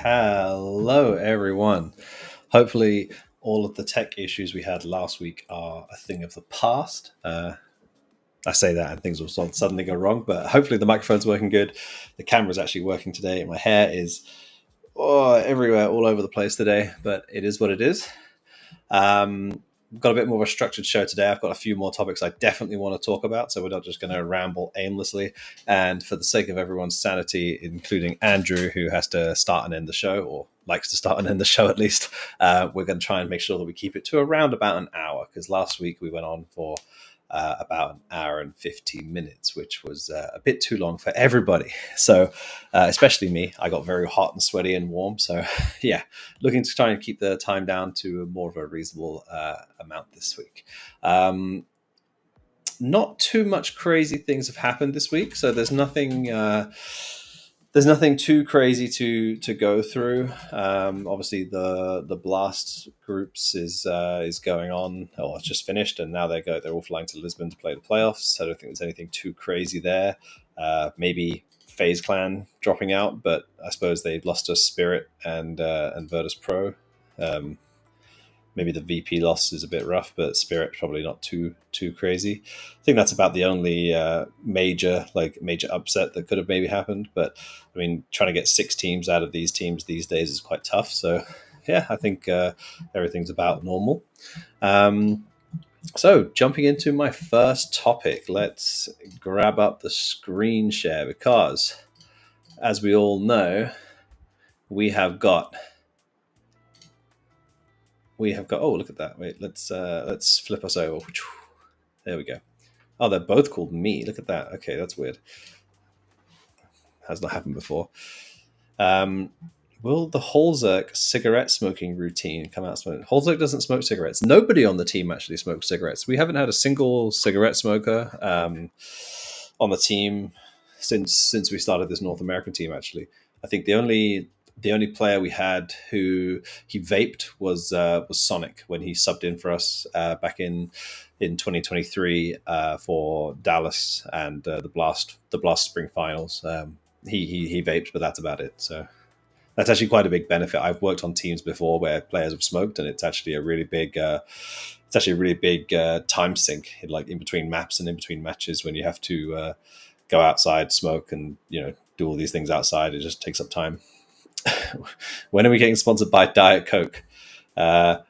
Hello, everyone. Hopefully, all of the tech issues we had last week are a thing of the past. I say that and things will suddenly go wrong, but hopefully the microphone's working good. The camera's actually working today. My hair is everywhere, all over the place today, but it is what it is. We've got a bit more of a structured show today. I've got a few more topics I definitely want to talk about, so we're not just going to ramble aimlessly. And for the sake of everyone's sanity, including Andrew, who has to start and end the show, or likes to start and end the show at least, we're going to try and make sure that we keep it to around about an hour, because last week we went on for about an hour and 15 minutes, which was a bit too long for everybody. So, especially me, I got very hot and sweaty and warm. So, yeah, looking to try and keep the time down to more of a reasonable amount this week. Not too much crazy things have happened this week, so there's nothing There's nothing too crazy to go through. Obviously, the Blast groups is going on, or it's just finished, and now they're all flying to Lisbon to play the playoffs. I don't think there's anything too crazy there. Maybe FaZe Clan dropping out, but I suppose they lost to Spirit and Virtus Pro. Maybe the VP loss is a bit rough, but Spirit probably not too crazy. I think that's about the only major upset that could have maybe happened. But I mean, trying to get 6 teams out of these teams these days is quite tough. So yeah, I think everything's about normal. So jumping into my first topic, let's grab up the screen share because, as we all know, we have got. Oh, look at that. Wait, let's flip us over. There we go. Oh, they're both called me. Look at that. Okay, that's weird. Has not happened before. Will the Holzerk cigarette smoking routine come out smoking? Holzerk doesn't smoke cigarettes. Nobody on the team actually smokes cigarettes. We haven't had a single cigarette smoker on the team since we started this North American team. Actually, I think the only player we had who he vaped was Sonic when he subbed in for us back in 2023 for Dallas and the Blast Spring Finals. He vaped, but that's about it. So that's actually quite a big benefit. I've worked on teams before where players have smoked, and it's actually a really big time sink in between maps and in between matches when you have to go outside, smoke, and do all these things outside. It just takes up time. When are we getting sponsored by Diet Coke? I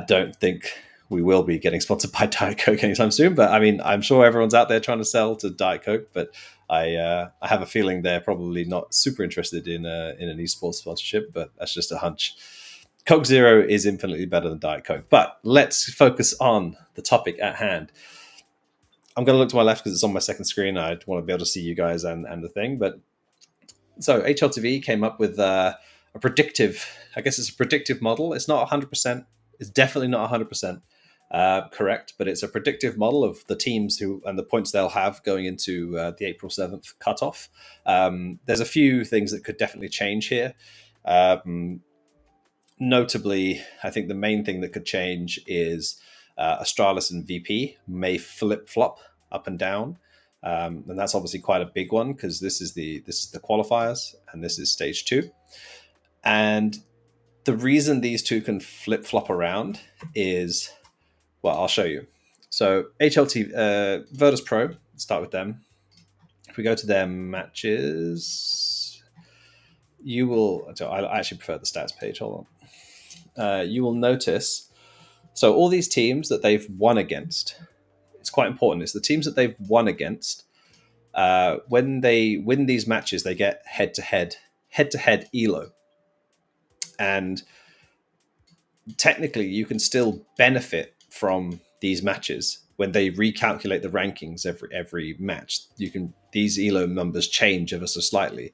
don't think we will be getting sponsored by Diet Coke anytime soon, but I mean, I'm sure everyone's out there trying to sell to Diet Coke, but I have a feeling they're probably not super interested in an esports sponsorship, but that's just a hunch. Coke Zero is infinitely better than Diet Coke, but let's focus on the topic at hand. I'm going to look to my left because it's on my second screen. I want to be able to see you guys and the thing, but so HLTV came up with a predictive, I guess it's a predictive model. It's not 100%. It's definitely not 100% correct, but it's a predictive model of the teams and the points they'll have going into the April 7th cutoff. There's a few things that could definitely change here. Notably, I think the main thing that could change is Astralis and VP may flip-flop up and down. And that's obviously quite a big one because this is the qualifiers and this is stage 2. And the reason these two can flip-flop around is, well, I'll show you. So HLT, Virtus Pro, let's start with them. If we go to their matches, you will, I actually prefer the stats page, hold on. You will notice, so all these teams that they've won against, it's quite important. It's the teams that they've won against. When they win these matches, they get head-to-head ELO. And technically, you can still benefit from these matches when they recalculate the rankings every match. These ELO numbers change ever so slightly.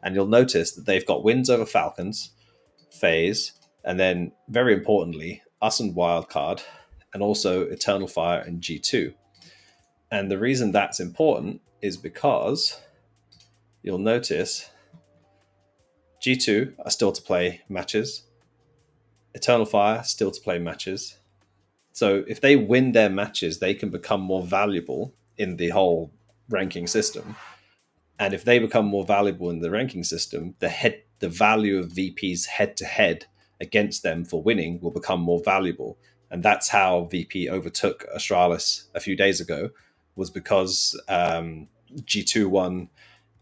And you'll notice that they've got wins over Falcons, FaZe, and then, very importantly, us and Wildcard, and also Eternal Fire and G2. And the reason that's important is because you'll notice G2 are still to play matches. Eternal Fire still to play matches. So if they win their matches, they can become more valuable in the whole ranking system. And if they become more valuable in the ranking system, the value of VP's head-to-head against them for winning will become more valuable. And that's how VP overtook Astralis a few days ago, was because G2 won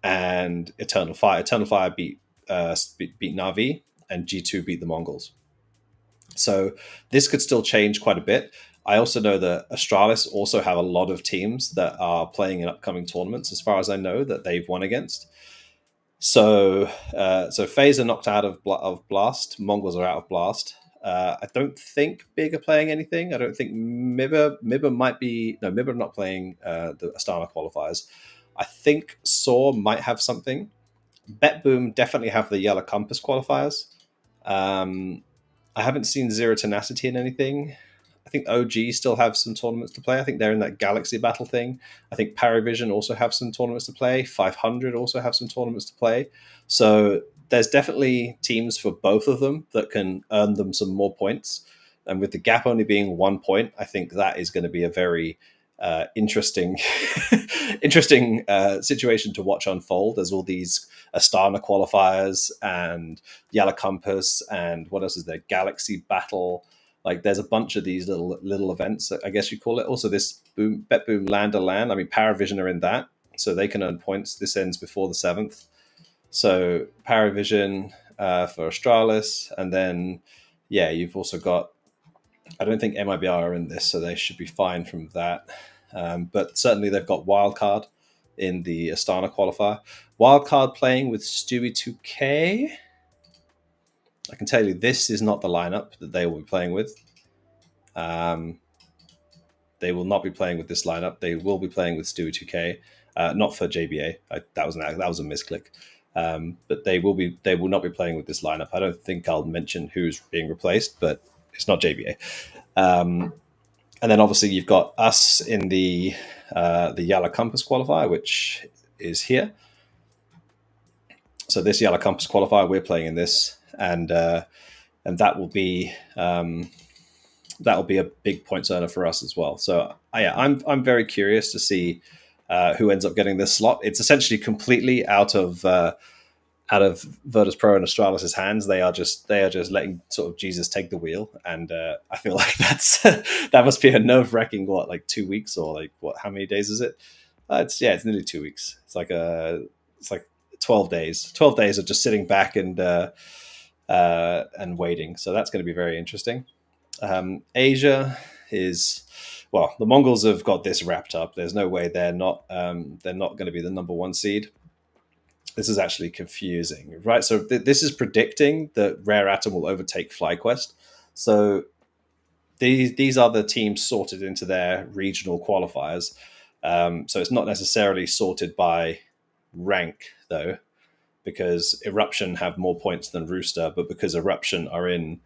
and Eternal Fire beat Na'Vi, and G2 beat the Mongols. So this could still change quite a bit. I also know that Astralis also have a lot of teams that are playing in upcoming tournaments, as far as I know, that they've won against. So FaZe are knocked out of Blast. Mongols are out of Blast. I don't think Big are playing anything. I don't think Mibba might be... No, Mibba are not playing the Astana qualifiers. I think Saw might have something. BetBoom definitely have the Yellow Compass qualifiers. I haven't seen Zero Tenacity in anything. I think OG still have some tournaments to play. I think they're in that Galaxy Battle thing. I think Paravision also have some tournaments to play. 500 also have some tournaments to play. So there's definitely teams for both of them that can earn them some more points. And with the gap only being 1 point, I think that is going to be a very interesting, interesting situation to watch unfold as all these Astana qualifiers and Yellow Compass and what else is there? Galaxy Battle. Like there's a bunch of these little events, I guess you call it. Also, this Bet Boom Land to Land. I mean, Paravision are in that, so they can earn points. This ends before the 7th. So Paravision for Australis, and then you've also got. I don't think MIBR are in this, so they should be fine from that. But certainly they've got Wildcard in the Astana qualifier. Wildcard playing with Stewie 2K. I can tell you this is not the lineup that they will be playing with. They will not be playing with this lineup. They will be playing with Stewie 2K, not for JBA. That was a misclick. But they will not be playing with this lineup. I don't think I'll mention who's being replaced, but it's not JBA. And then obviously you've got us in the Yellow Compass qualifier, which is here. So this Yellow Compass qualifier, we're playing in this, and that will be a big points earner for us as well. So I'm very curious to see who ends up getting this slot. It's essentially completely out of Virtus Pro and Astralis' hands. They are just letting sort of Jesus take the wheel, and I feel like that must be a nerve-wracking 2 weeks or how many days is it? It's nearly 2 weeks. It's like 12 days. 12 days of just sitting back and waiting. So that's going to be very interesting. Asia is, well, the Mongols have got this wrapped up. There's no way they're not going to be the number 1 seed. This is actually confusing, right? So this is predicting that Rare Atom will overtake FlyQuest. So these are the teams sorted into their regional qualifiers. So it's not necessarily sorted by rank, though, because Eruption have more points than Rooster, but because Eruption are in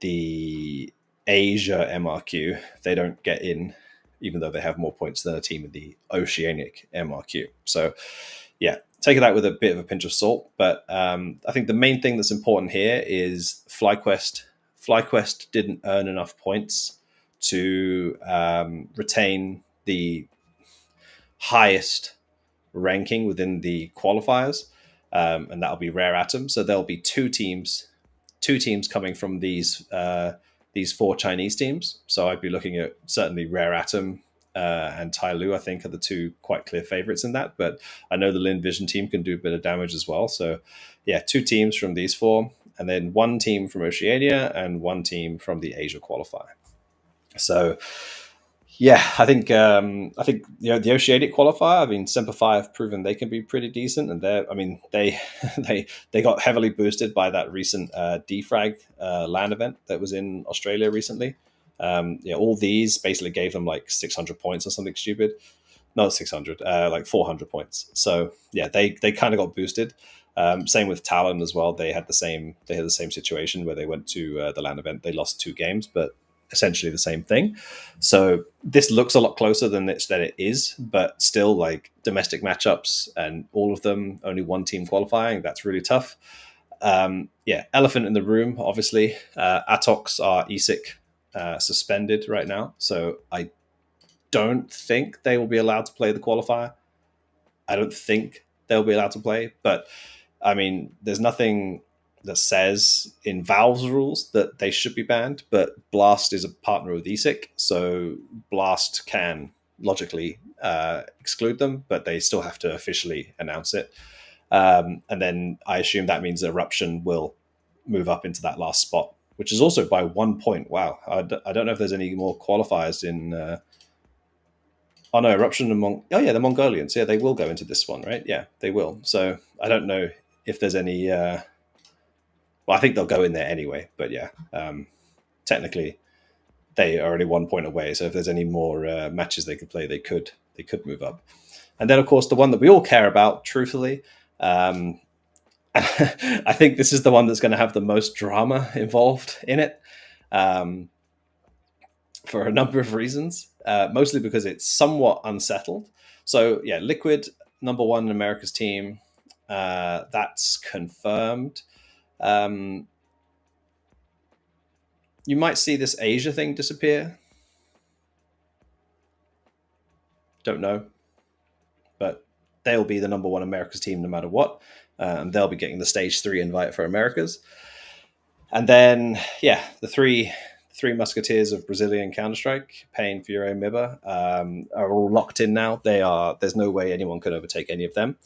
the Asia MRQ, they don't get in, even though they have more points than a team in the Oceanic MRQ. So, take that with a bit of a pinch of salt. But I think the main thing that's important here is FlyQuest. FlyQuest didn't earn enough points to retain the highest ranking within the qualifiers, and that'll be Rare Atom. So there'll be two teams coming from these 4 Chinese teams. So I'd be looking at certainly Rare Atom and Tai Lu, I think, are the 2 quite clear favorites in that. But I know the Lin Vision team can do a bit of damage as well. So 2 teams from these 4, and then 1 team from Oceania and 1 team from the Asia qualifier. So I think the Oceanic qualifier. I mean, Semper Fi have proven they can be pretty decent, and they got heavily boosted by that recent defrag LAN event that was in Australia recently. All these basically gave them 600 points or something stupid. Not 600, 400 points. So they kind of got boosted. Same with Talon as well. They had the same situation where they went to the LAN event. They lost 2 games, but essentially the same thing. So this looks a lot closer than it is, but still domestic matchups and all of them only 1 team qualifying. That's really tough. Elephant in the room, obviously. Atox are ESIC suspended right now, so I don't think they will be allowed to play the qualifier. I don't think they'll be allowed to play, but I mean, there's nothing that says in Valve's rules that they should be banned, but Blast is a partner with ESIC, so Blast can logically exclude them, but they still have to officially announce it. And then I assume that means Eruption will move up into that last spot, which is also by 1 point. Wow. I don't know if there's any more qualifiers in... Eruption and the Mongolians. Yeah, they will go into this one, right? Yeah, they will. So I don't know if there's any... I think they'll go in there anyway, but technically they are only 1 point away. So if there's any more matches they could play, they could move up. And then, of course, the one that we all care about, truthfully, I think this is the one that's going to have the most drama involved in it. for a number of reasons, mostly because it's somewhat unsettled. So yeah, Liquid number one in America's team. That's confirmed. Um, you might see this Asia thing disappear. Don't know, but they'll be the number one America's team no matter what. And they'll be getting the stage 3 invite for Americas. And then, yeah, the three musketeers of Brazilian Counter-Strike, Pain, Fury, Mibba, are all locked in now. There's no way anyone could overtake any of them.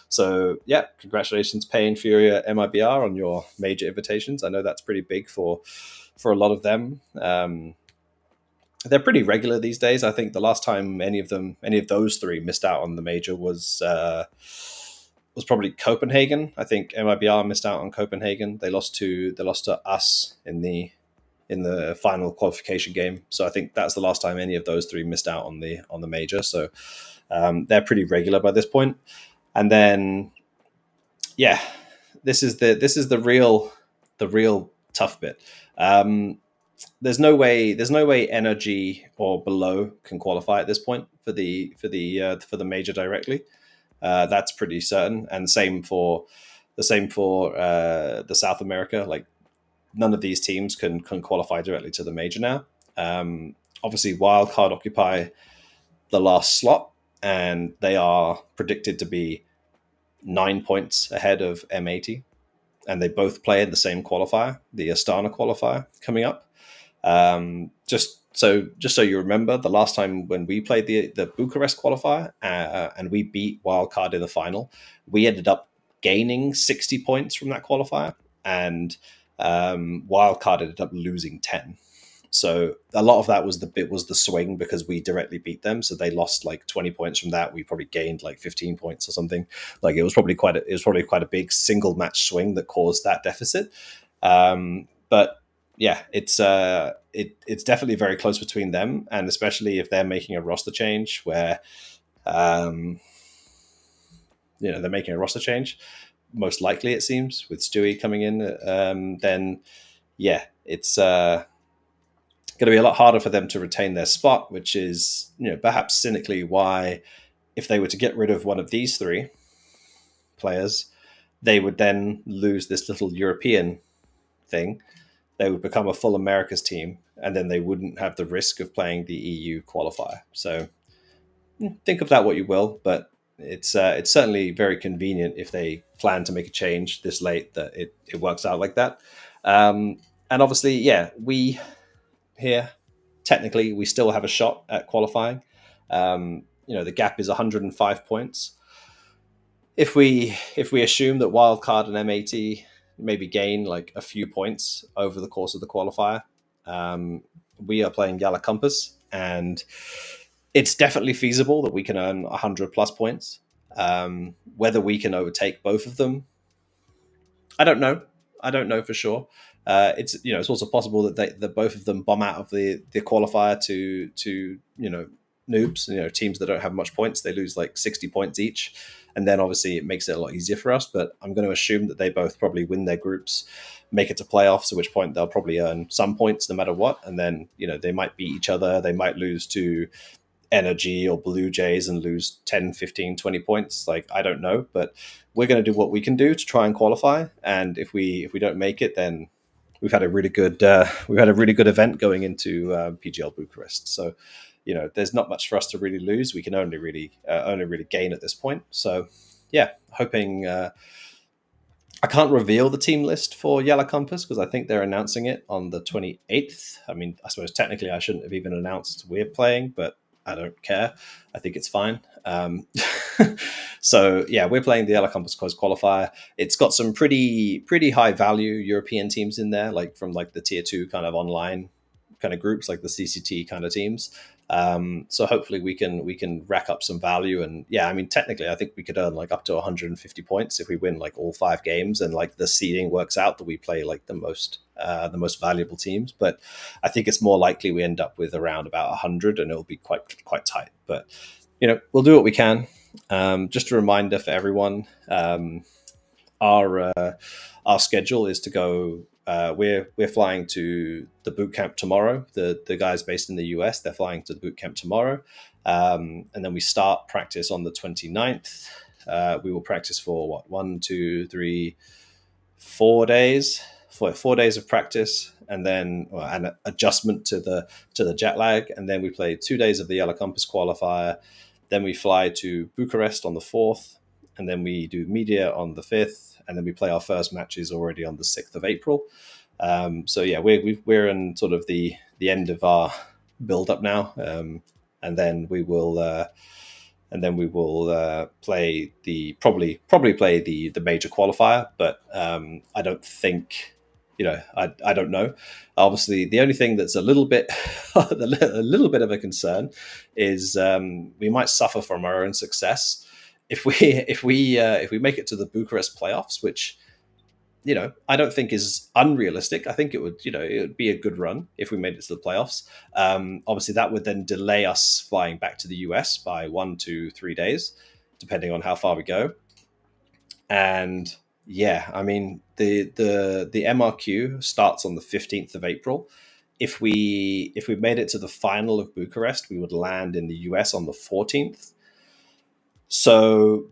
So, yeah, congratulations, Pain, Fury, MIBR on your major invitations. I know that's pretty big for a lot of them. They're pretty regular these days. I think the last time any of those three missed out on the major was probably Copenhagen. I think MIBR missed out on Copenhagen. They lost to us in the final qualification game. So I think that's the last time any of those three missed out on the major. So they're pretty regular by this point. And then, yeah, this is the real tough bit. There's no way Energy or below can qualify at this point for the major directly. That's pretty certain, and same for the South America. Like, none of these teams can qualify directly to the major now. Obviously, Wildcard occupy the last slot, and they are predicted to be 9 points ahead of M80, and they both play in the same qualifier, the Astana qualifier coming up. Just so you remember, the last time when we played the Bucharest qualifier and we beat Wildcard in the final, we ended up gaining 60 points from that qualifier, and Wildcard ended up losing 10. So a lot of that was the swing, because we directly beat them. So they lost like 20 points from that. We probably gained like 15 points or something. Like, it was probably quite a big single match swing that caused that deficit. But yeah, it's definitely very close between them, and especially if they're making a roster change where, they're making a roster change, most likely it seems, with Stewie coming in, then yeah, it's going to be a lot harder for them to retain their spot, which is, perhaps cynically why, if they were to get rid of one of these three players, they would then lose this little European thing. They would become a full Americas team, and then they wouldn't have the risk of playing the EU qualifier. So think of that what you will, but it's certainly very convenient if they plan to make a change this late that it works out like that. And obviously, yeah, we here, technically, we still have a shot at qualifying. The gap is 105 points. If we assume that Wildcard and M80 maybe gain like a few points over the course of the qualifier, we are playing Yala Compass, and it's definitely feasible that we can earn 100 plus points. Whether we can overtake both of them, I don't know for sure. It's also possible that both of them bomb out of the qualifier to noobs, teams that don't have much points. They lose like 60 points each, and then obviously it makes it a lot easier for us. But I'm going to assume that they both probably win their groups, make it to playoffs, at which point they'll probably earn some points no matter what. And then they might beat each other. They might lose to Energy or Blue Jays and lose 10, 15, 20 points. Like, I don't know, but we're going to do what we can do to try and qualify. And if we don't make it, then we've had a really good event going into PGL Bucharest. So there's not much for us to really lose. We can only really gain at this point. So yeah, hoping. I can't reveal the team list for Yellow Compass because I think they're announcing it on the 28th. I mean, I suppose technically I shouldn't have even announced we're playing, but I don't care. I think it's fine. So yeah, we're playing the Yellow Compass Close Qualifier. It's got some pretty high value European teams in there, like from like the tier 2 kind of online kind of groups, like the CCT kind of teams. So hopefully we can rack up some value. And yeah, I mean, technically I think we could earn like up to 150 points if we win like all 5 games, and like the seeding works out that we play like the most valuable teams. But I think it's more likely we end up with around about 100, and it'll be quite tight. But we'll do what we can. Just a reminder for everyone, our schedule is to go we're flying to the boot camp tomorrow. The guys based in the US, they're flying to the boot camp tomorrow, and then we start practice on the 29th. We will practice for what, 4 days, 4 days of practice, and then an adjustment to the jet lag, and then we play 2 days of the Yellow Compass qualifier. Then we fly to Bucharest on the 4th, and then we do media on the 5th, and then we play our first matches already on the 6th of April. So yeah, we're in sort of the end of our build up now, and then we will. Play probably play the major qualifier, but I don't think, I don't know. Obviously, the only thing that's a little bit a little bit of a concern is we might suffer from our own success if we make it to the Bucharest playoffs, which, I don't think is unrealistic. I think it would be a good run if we made it to the playoffs. Obviously, that would then delay us flying back to the US by 1 to 3 days, depending on how far we go. And yeah, I mean, the MRQ starts on the 15th of April. If we made it to the final of Bucharest, we would land in the US on the 14th. So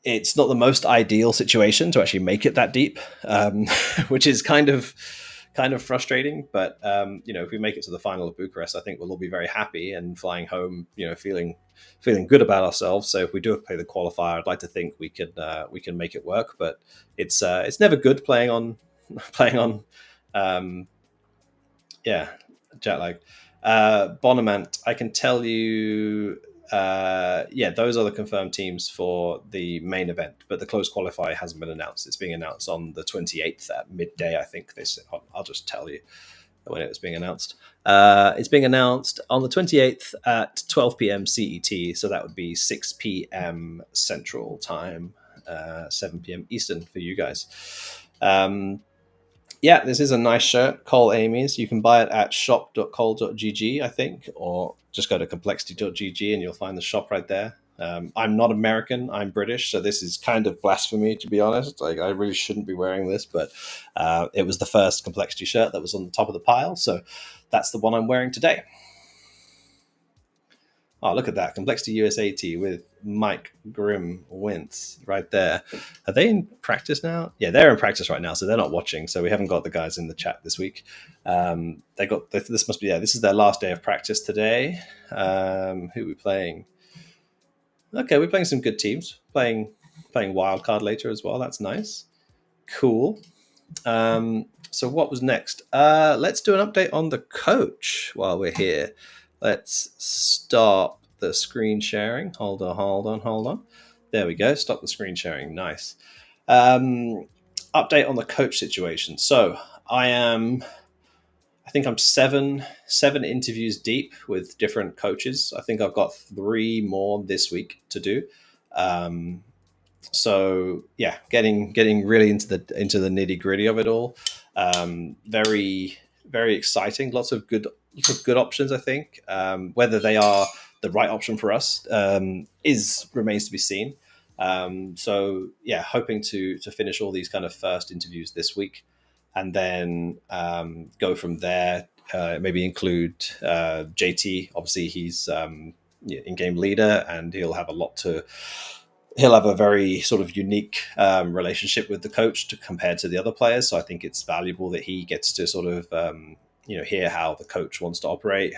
it's not the most ideal situation to actually make it that deep, which is kind of frustrating. But if we make it to the final of Bucharest, I think we'll all be very happy and flying home, feeling good about ourselves. So if we do play the qualifier, I'd like to think we can make it work. But it's never good playing on jet lag. Bonamant, I can tell you. Those are the confirmed teams for the main event, but the closed qualifier hasn't been announced. It's being announced on the 28th at midday, I think. I'll just tell you when it was being announced. It's being announced on the 28th at 12 p.m. CET, so that would be 6 p.m. Central Time, 7 p.m. Eastern for you guys. This is a nice shirt, Cole Amy's. You can buy it at shop.cole.gg, I think, or just go to complexity.gg and you'll find the shop right there. I'm not American, I'm British, so this is kind of blasphemy, to be honest. Like, I really shouldn't be wearing this, but it was the first Complexity shirt that was on the top of the pile, so that's the one I'm wearing today. Oh, look at that. Complexity USA tee with Mike Grimm Wentz right there. Are they in practice now? Yeah, they're in practice right now, so they're not watching. So we haven't got the guys in the chat this week. This must be, this is their last day of practice today. Who are we playing? Okay, we're playing some good teams. Playing wildcard later as well. That's nice. Cool. So what was next? Let's do an update on the coach while we're here. Let's stop the screen sharing. Hold on. There we go. Stop the screen sharing. Nice. Update on the coach situation. So I think I'm seven interviews deep with different coaches. I think I've got 3 more this week to do. So yeah, getting really into the nitty gritty of it all. Very, very exciting. Lots of good options, I think. Whether they are the right option for us remains to be seen. So yeah, hoping to finish all these kind of first interviews this week, and then go from there. Maybe include JT. Obviously, he's in-game leader, and he'll have a very sort of unique relationship with the coach compared to the other players. So I think it's valuable that he gets to sort of hear how the coach wants to operate,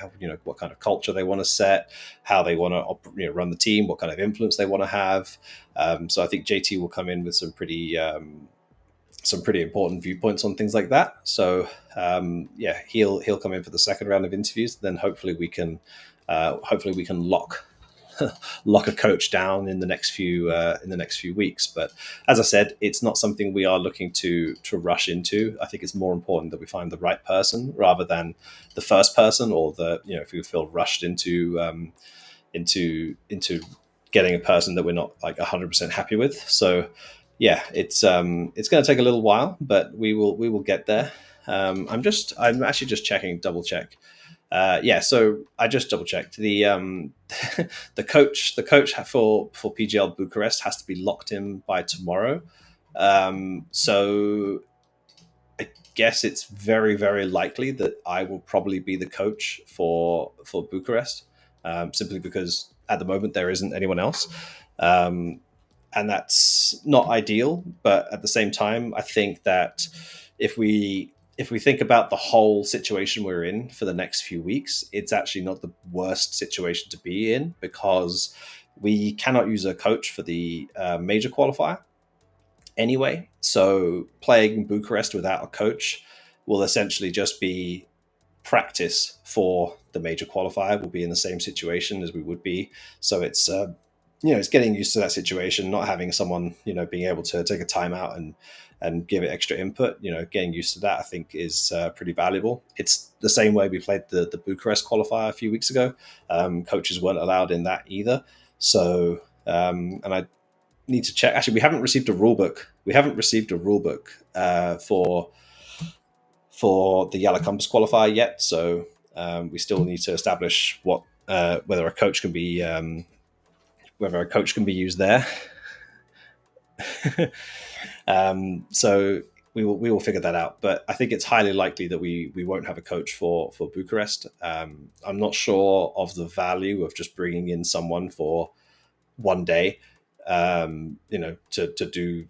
what kind of culture they want to set, how they want to run the team, what kind of influence they want to have. So I think JT will come in with some pretty important viewpoints on things like that. So he'll come in for the second round of interviews. Then hopefully we can lock a coach down in the next few weeks. But as I said, it's not something we are looking to rush into. I think it's more important that we find the right person rather than the first person, or if we feel rushed into getting a person that we're not like 100% happy with. So yeah, it's going to take a little while, but we will get there. I'm actually just double check. So I just double checked the the coach for PGL Bucharest has to be locked in by tomorrow. So guess it's very, very likely that I will probably be the coach for Bucharest, simply because at the moment there isn't anyone else. And that's not ideal, but at the same time, I think that if we think about the whole situation we're in for the next few weeks, it's actually not the worst situation to be in, because we cannot use a coach for the major qualifier anyway. So playing Bucharest without a coach will essentially just be practice for the major qualifier. We'll be in the same situation as we would be. So it's it's getting used to that situation, not having someone being able to take a timeout and give it extra input. Getting used to that, I think, is pretty valuable. It's the same way we played the Bucharest qualifier a few weeks ago. Coaches weren't allowed in that either. So and I need to check. Actually, we haven't received a rule book. We haven't received a rule book for the Yellow Compass qualifier yet. So we still need to establish what whether a coach can be used there. So we will figure that out. But I think it's highly likely that we won't have a coach for Bucharest. I'm not sure of the value of just bringing in someone for one day, to do,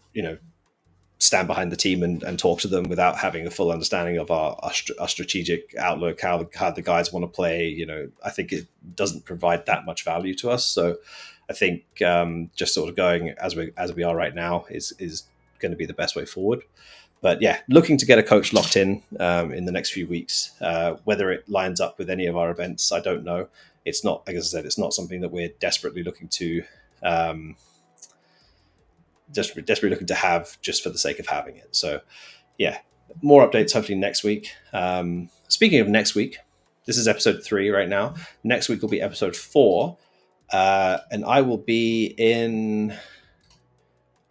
stand behind the team and talk to them without having a full understanding of our strategic outlook, how the guys want to play. I think it doesn't provide that much value to us. So I think just sort of going as we are right now is going to be the best way forward. But yeah, looking to get a coach locked in the next few weeks. Whether it lines up with any of our events, I don't know. It's not, like I said, it's not something that we're desperately looking to desperately looking to have just for the sake of having it. So yeah, more updates hopefully next week. Speaking of next week, this is episode 3 right now. Next week will be episode 4, and I will be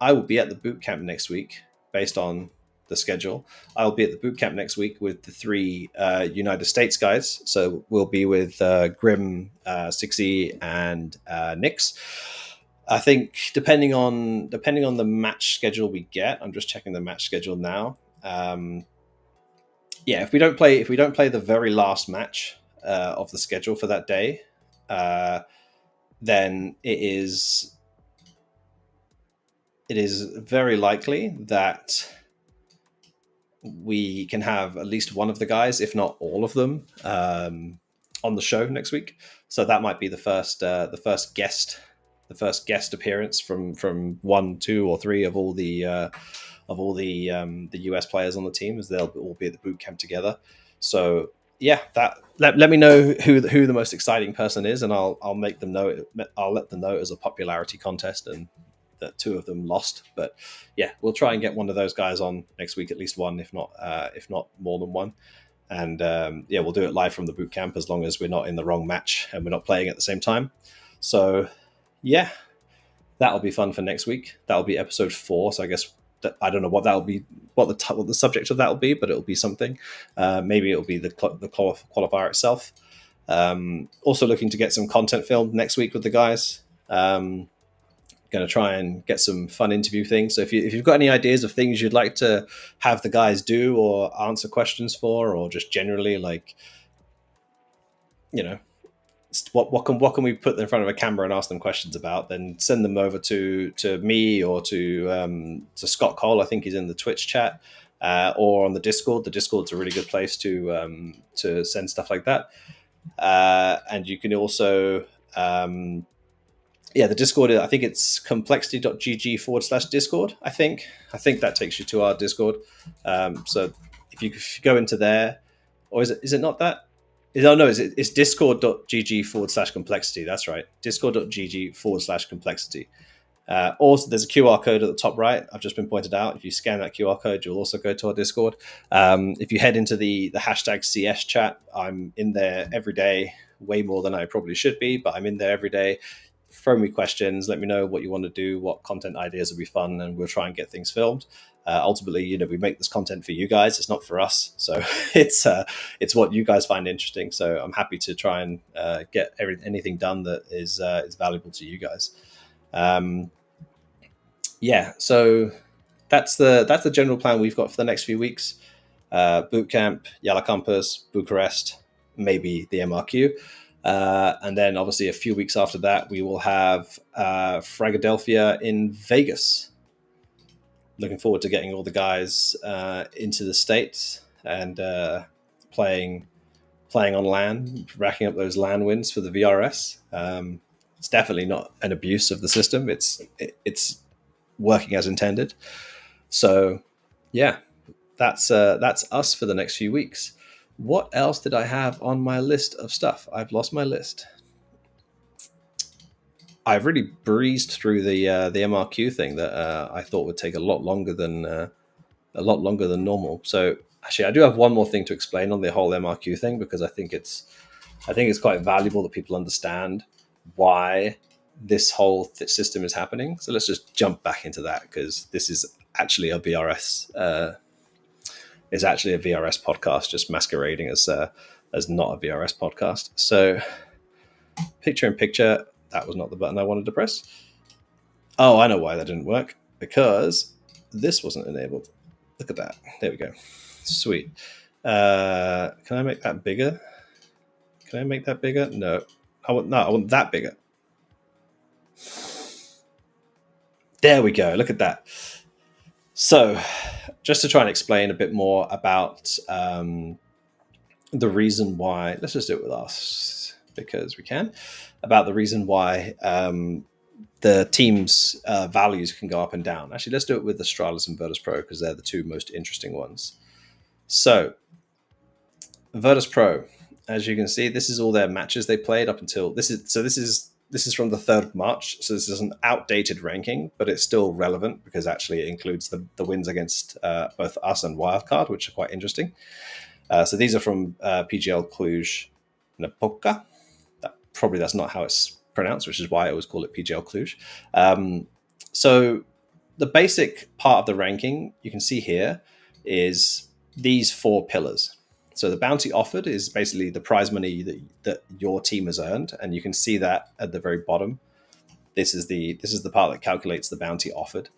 at the boot camp next week based on the schedule. I'll be at the boot camp next week with the 3 United States guys. So we'll be with Grim, Sixy, and Nix. I think depending on the match schedule we get, I'm just checking the match schedule now. If we don't play the very last match of the schedule for that day, then it is very likely that we can have at least one of the guys, if not all of them, on the show next week. So that might be the first guest appearance from 1, 2, or 3 of all the US players on the team, as they'll all be at the boot camp together. So yeah, let me know who the most exciting person is, and I'll make them know. I'll let them know it was a popularity contest and that 2 of them lost. But yeah, we'll try and get one of those guys on next week, at least one, if not more than one. And we'll do it live from the boot camp, as long as we're not in the wrong match and we're not playing at the same time. So yeah, that'll be fun for next week. That'll be episode 4. So I guess I don't know what that'll be, what the subject of that will be, but it'll be something. Maybe it'll be the qualifier itself. Also looking to get some content filmed next week with the guys. Going to try and get some fun interview things. So if you've got any ideas of things you'd like to have the guys do or answer questions for, or just generally what can we put in front of a camera and ask them questions about, then send them over to me or to Scott Cole. I think he's in the Twitch chat, or on the Discord. The Discord's a really good place to send stuff like that. And you can also the Discord, I think it's complexity.gg/Discord. I think that takes you to our Discord. So if you go into there, or is it not that? It's discord.gg/complexity. That's right. Discord.gg/complexity. Also, there's a QR code at the top right. I've just been pointed out. If you scan that QR code, you'll also go to our Discord. If you head into the hashtag CS chat, I'm in there every day, way more than I probably should be, but I'm in there every day. Throw me questions. Let me know what you want to do, what content ideas would be fun, and we'll try and get things filmed. Ultimately, we make this content for you guys. It's not for us. So it's what you guys find interesting. So I'm happy to try and get anything done that is valuable to you guys. So that's the general plan we've got for the next few weeks. Bootcamp, Yala Campus, Bucharest, maybe the MRQ. And then obviously a few weeks after that, we will have Fragadelphia in Vegas. Looking forward to getting all the guys into the States and playing on LAN, racking up those LAN wins for the VRS. It's definitely not an abuse of the system. It's working as intended. So, yeah, that's us for the next few weeks. What else did I have on my list of stuff? I've lost my list. I've really breezed through the MRQ thing that I thought would take a lot longer than normal. So actually, I do have one more thing to explain on the whole MRQ thing, because I think it's quite valuable that people understand why this whole system is happening. So let's just jump back into that, because this is actually a VRS. Is actually a VRS podcast, just masquerading as not a VRS podcast. So, picture in picture, that was not the button I wanted to press. Oh, I know why that didn't work. Because this wasn't enabled. Look at that. There we go. Sweet. Can I make that bigger? No. I want that bigger. There we go. Look at that. So, just to try and explain a bit more about the reason why, let's just do it with us because we can, about the reason why the team's values can go up and down. Actually, let's do it with Astralis and Virtus Pro, because they're the two most interesting ones. So, Virtus Pro, as you can see, this is all their matches they played up until this is from the 3rd of March, so this is an outdated ranking, but it's still relevant because actually it includes the wins against both us and Wildcard, which are quite interesting. So these are from PGL Cluj Napoca. That's not how it's pronounced, which is why I always call it PGL Cluj. So the basic part of the ranking you can see here is these 4 pillars. So the bounty offered is basically the prize money that your team has earned, and you can see that at the very bottom. This is the part that calculates the bounty offered.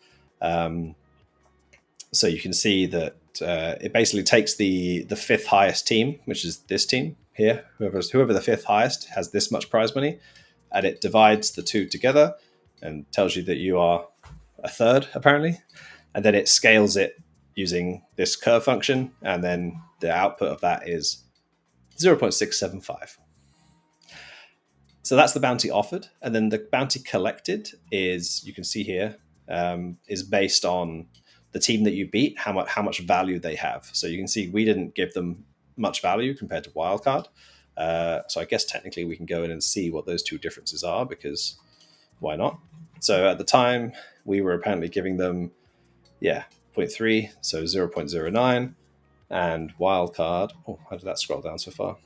So you can see that it basically takes the 5th highest team, which is this team here. Whoever the 5th highest has this much prize money, and it divides the two together and tells you that you are a 3rd apparently, and then it scales it using this curve function, and then the output of that is 0.675. So that's the bounty offered. And then the bounty collected is, you can see here, is based on the team that you beat, how much value they have. So you can see we didn't give them much value compared to Wildcard. So I guess technically we can go in and see what those two differences are, because why not? So at the time, we were apparently giving them, 0.3, so 0.09. And Wildcard, how did that scroll down so far?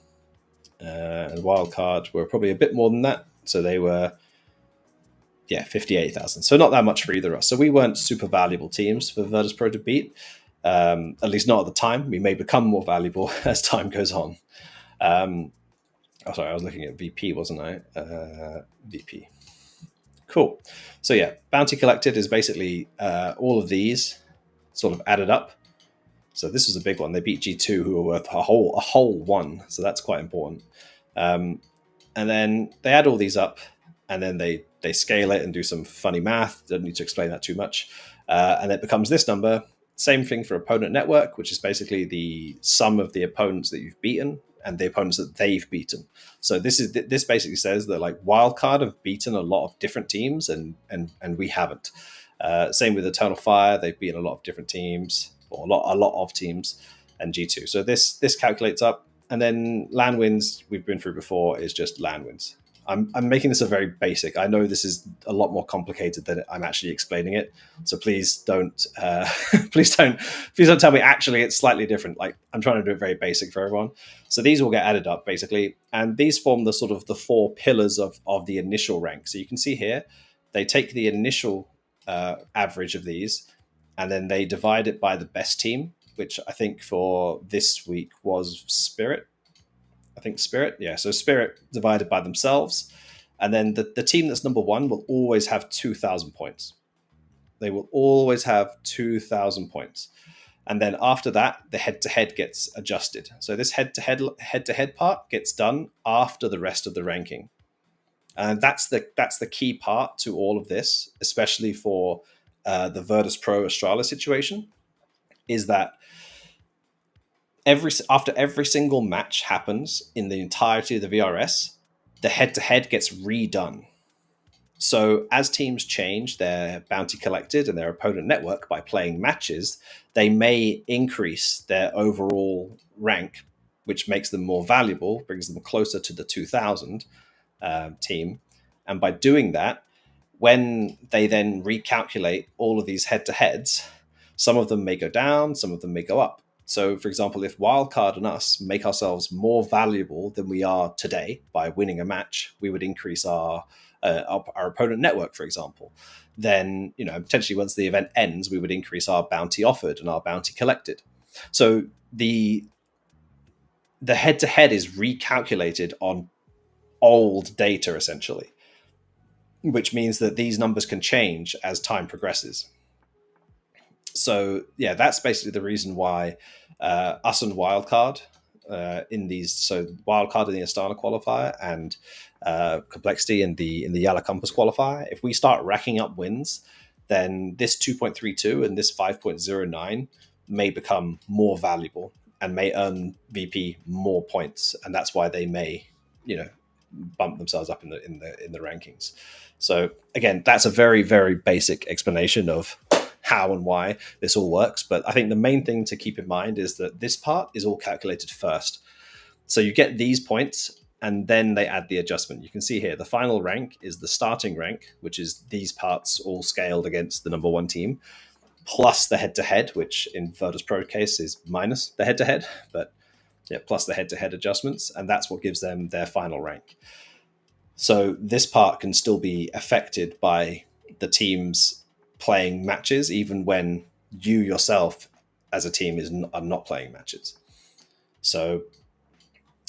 And Wildcard were probably a bit more than that. So they were, 58,000. So not that much for either of us. So we weren't super valuable teams for Virtus Pro to beat, at least not at the time. We may become more valuable as time goes on. Sorry, I was looking at VP, wasn't I? VP. Cool. So bounty collected is basically all of these sort of added up. So this was a big one. They beat G2, who were worth a whole 1. So that's quite important. And then they add all these up, and then they scale it and do some funny math. Don't need to explain that too much. And it becomes this number. Same thing for opponent network, which is basically the sum of the opponents that you've beaten and the opponents that they've beaten. So this basically says that like Wildcard have beaten a lot of different teams, and we haven't. Same with Eternal Fire. They've beaten a lot of different teams, or a lot of teams, and G2. So this calculates up, and then LAN wins we've been through before is just LAN wins. I'm making this a very basic. I know this is a lot more complicated than I'm actually explaining it. So please don't please don't tell me actually it's slightly different. Like, I'm trying to do it very basic for everyone. So these will get added up basically, and these form the sort of the 4 pillars of the initial rank. So you can see here they take the initial average of these, and then they divide it by the best team, which I think for this week was Spirit. So Spirit divided by themselves, and then the team that's number 1 will always have 2,000 points. They will always have 2,000 points. And then after that, the head-to-head gets adjusted. So this head-to-head part gets done after the rest of the ranking. And that's the key part to all of this, especially for the Virtus Pro Astralis situation, is that after every single match happens in the entirety of the VRS, the head-to-head gets redone. So as teams change their bounty collected and their opponent network by playing matches, they may increase their overall rank, which makes them more valuable, brings them closer to the 2000 team. And by doing that, when they then recalculate all of these head-to-heads, some of them may go down, some of them may go up. So, for example, if Wildcard and us make ourselves more valuable than we are today by winning a match, we would increase our opponent network, for example. Then, potentially once the event ends, we would increase our bounty offered and our bounty collected. So the head-to-head is recalculated on old data, essentially, which means that these numbers can change as time progresses. So yeah, that's basically the reason why us and Wildcard in these, so Wildcard in the Astana qualifier and Complexity in the Yala Compass qualifier, if we start racking up wins, then this 2.32 and this 5.09 may become more valuable and may earn VP more points, and that's why they may, bump themselves up in the rankings. So again, that's a very, very basic explanation of how and why this all works. But I think the main thing to keep in mind is that this part is all calculated first. So you get these points and then they add the adjustment. You can see here, the final rank is the starting rank, which is these parts all scaled against the number one team, plus the head-to-head, which in Virtus Pro case is minus the head-to-head, but yeah, plus the head-to-head adjustments. And that's what gives them their final rank. So this part can still be affected by the teams playing matches, even when you yourself as a team are not playing matches. So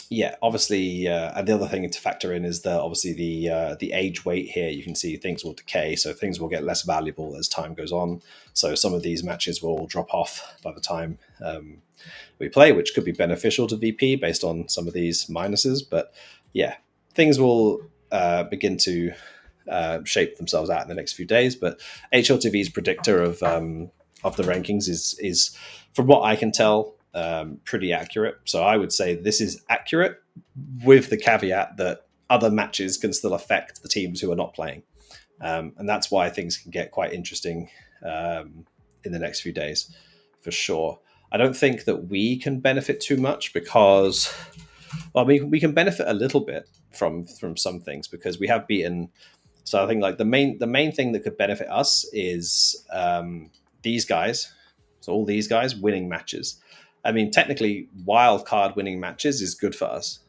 yeah, obviously, and the other thing to factor in is that obviously the age weight here, you can see things will decay, so things will get less valuable as time goes on. So some of these matches will drop off by the time we play, which could be beneficial to VP based on some of these minuses. But yeah, things will begin to shape themselves out in the next few days. But HLTV's predictor of the rankings is, from what I can tell, pretty accurate. So I would say this is accurate with the caveat that other matches can still affect the teams who are not playing. And that's why things can get quite interesting in the next few days, for sure. I don't think that we can benefit too much because, well, we can benefit a little bit from some things because we have beaten. So I think like the main thing that could benefit us is these guys. So all these guys winning matches. I mean, technically, wildcard winning matches is good for us,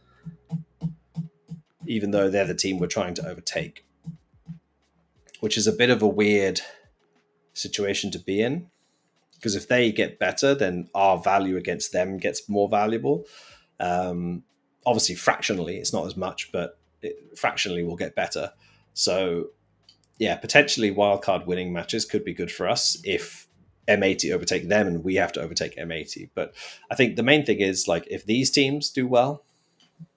even though they're the team we're trying to overtake, which is a bit of a weird situation to be in. Because if they get better, then our value against them gets more valuable. Obviously, fractionally, it's not as much, but fractionally will get better. So, yeah, potentially wildcard winning matches could be good for us if M80 overtake them and we have to overtake M80. But I think the main thing is, like, if these teams do well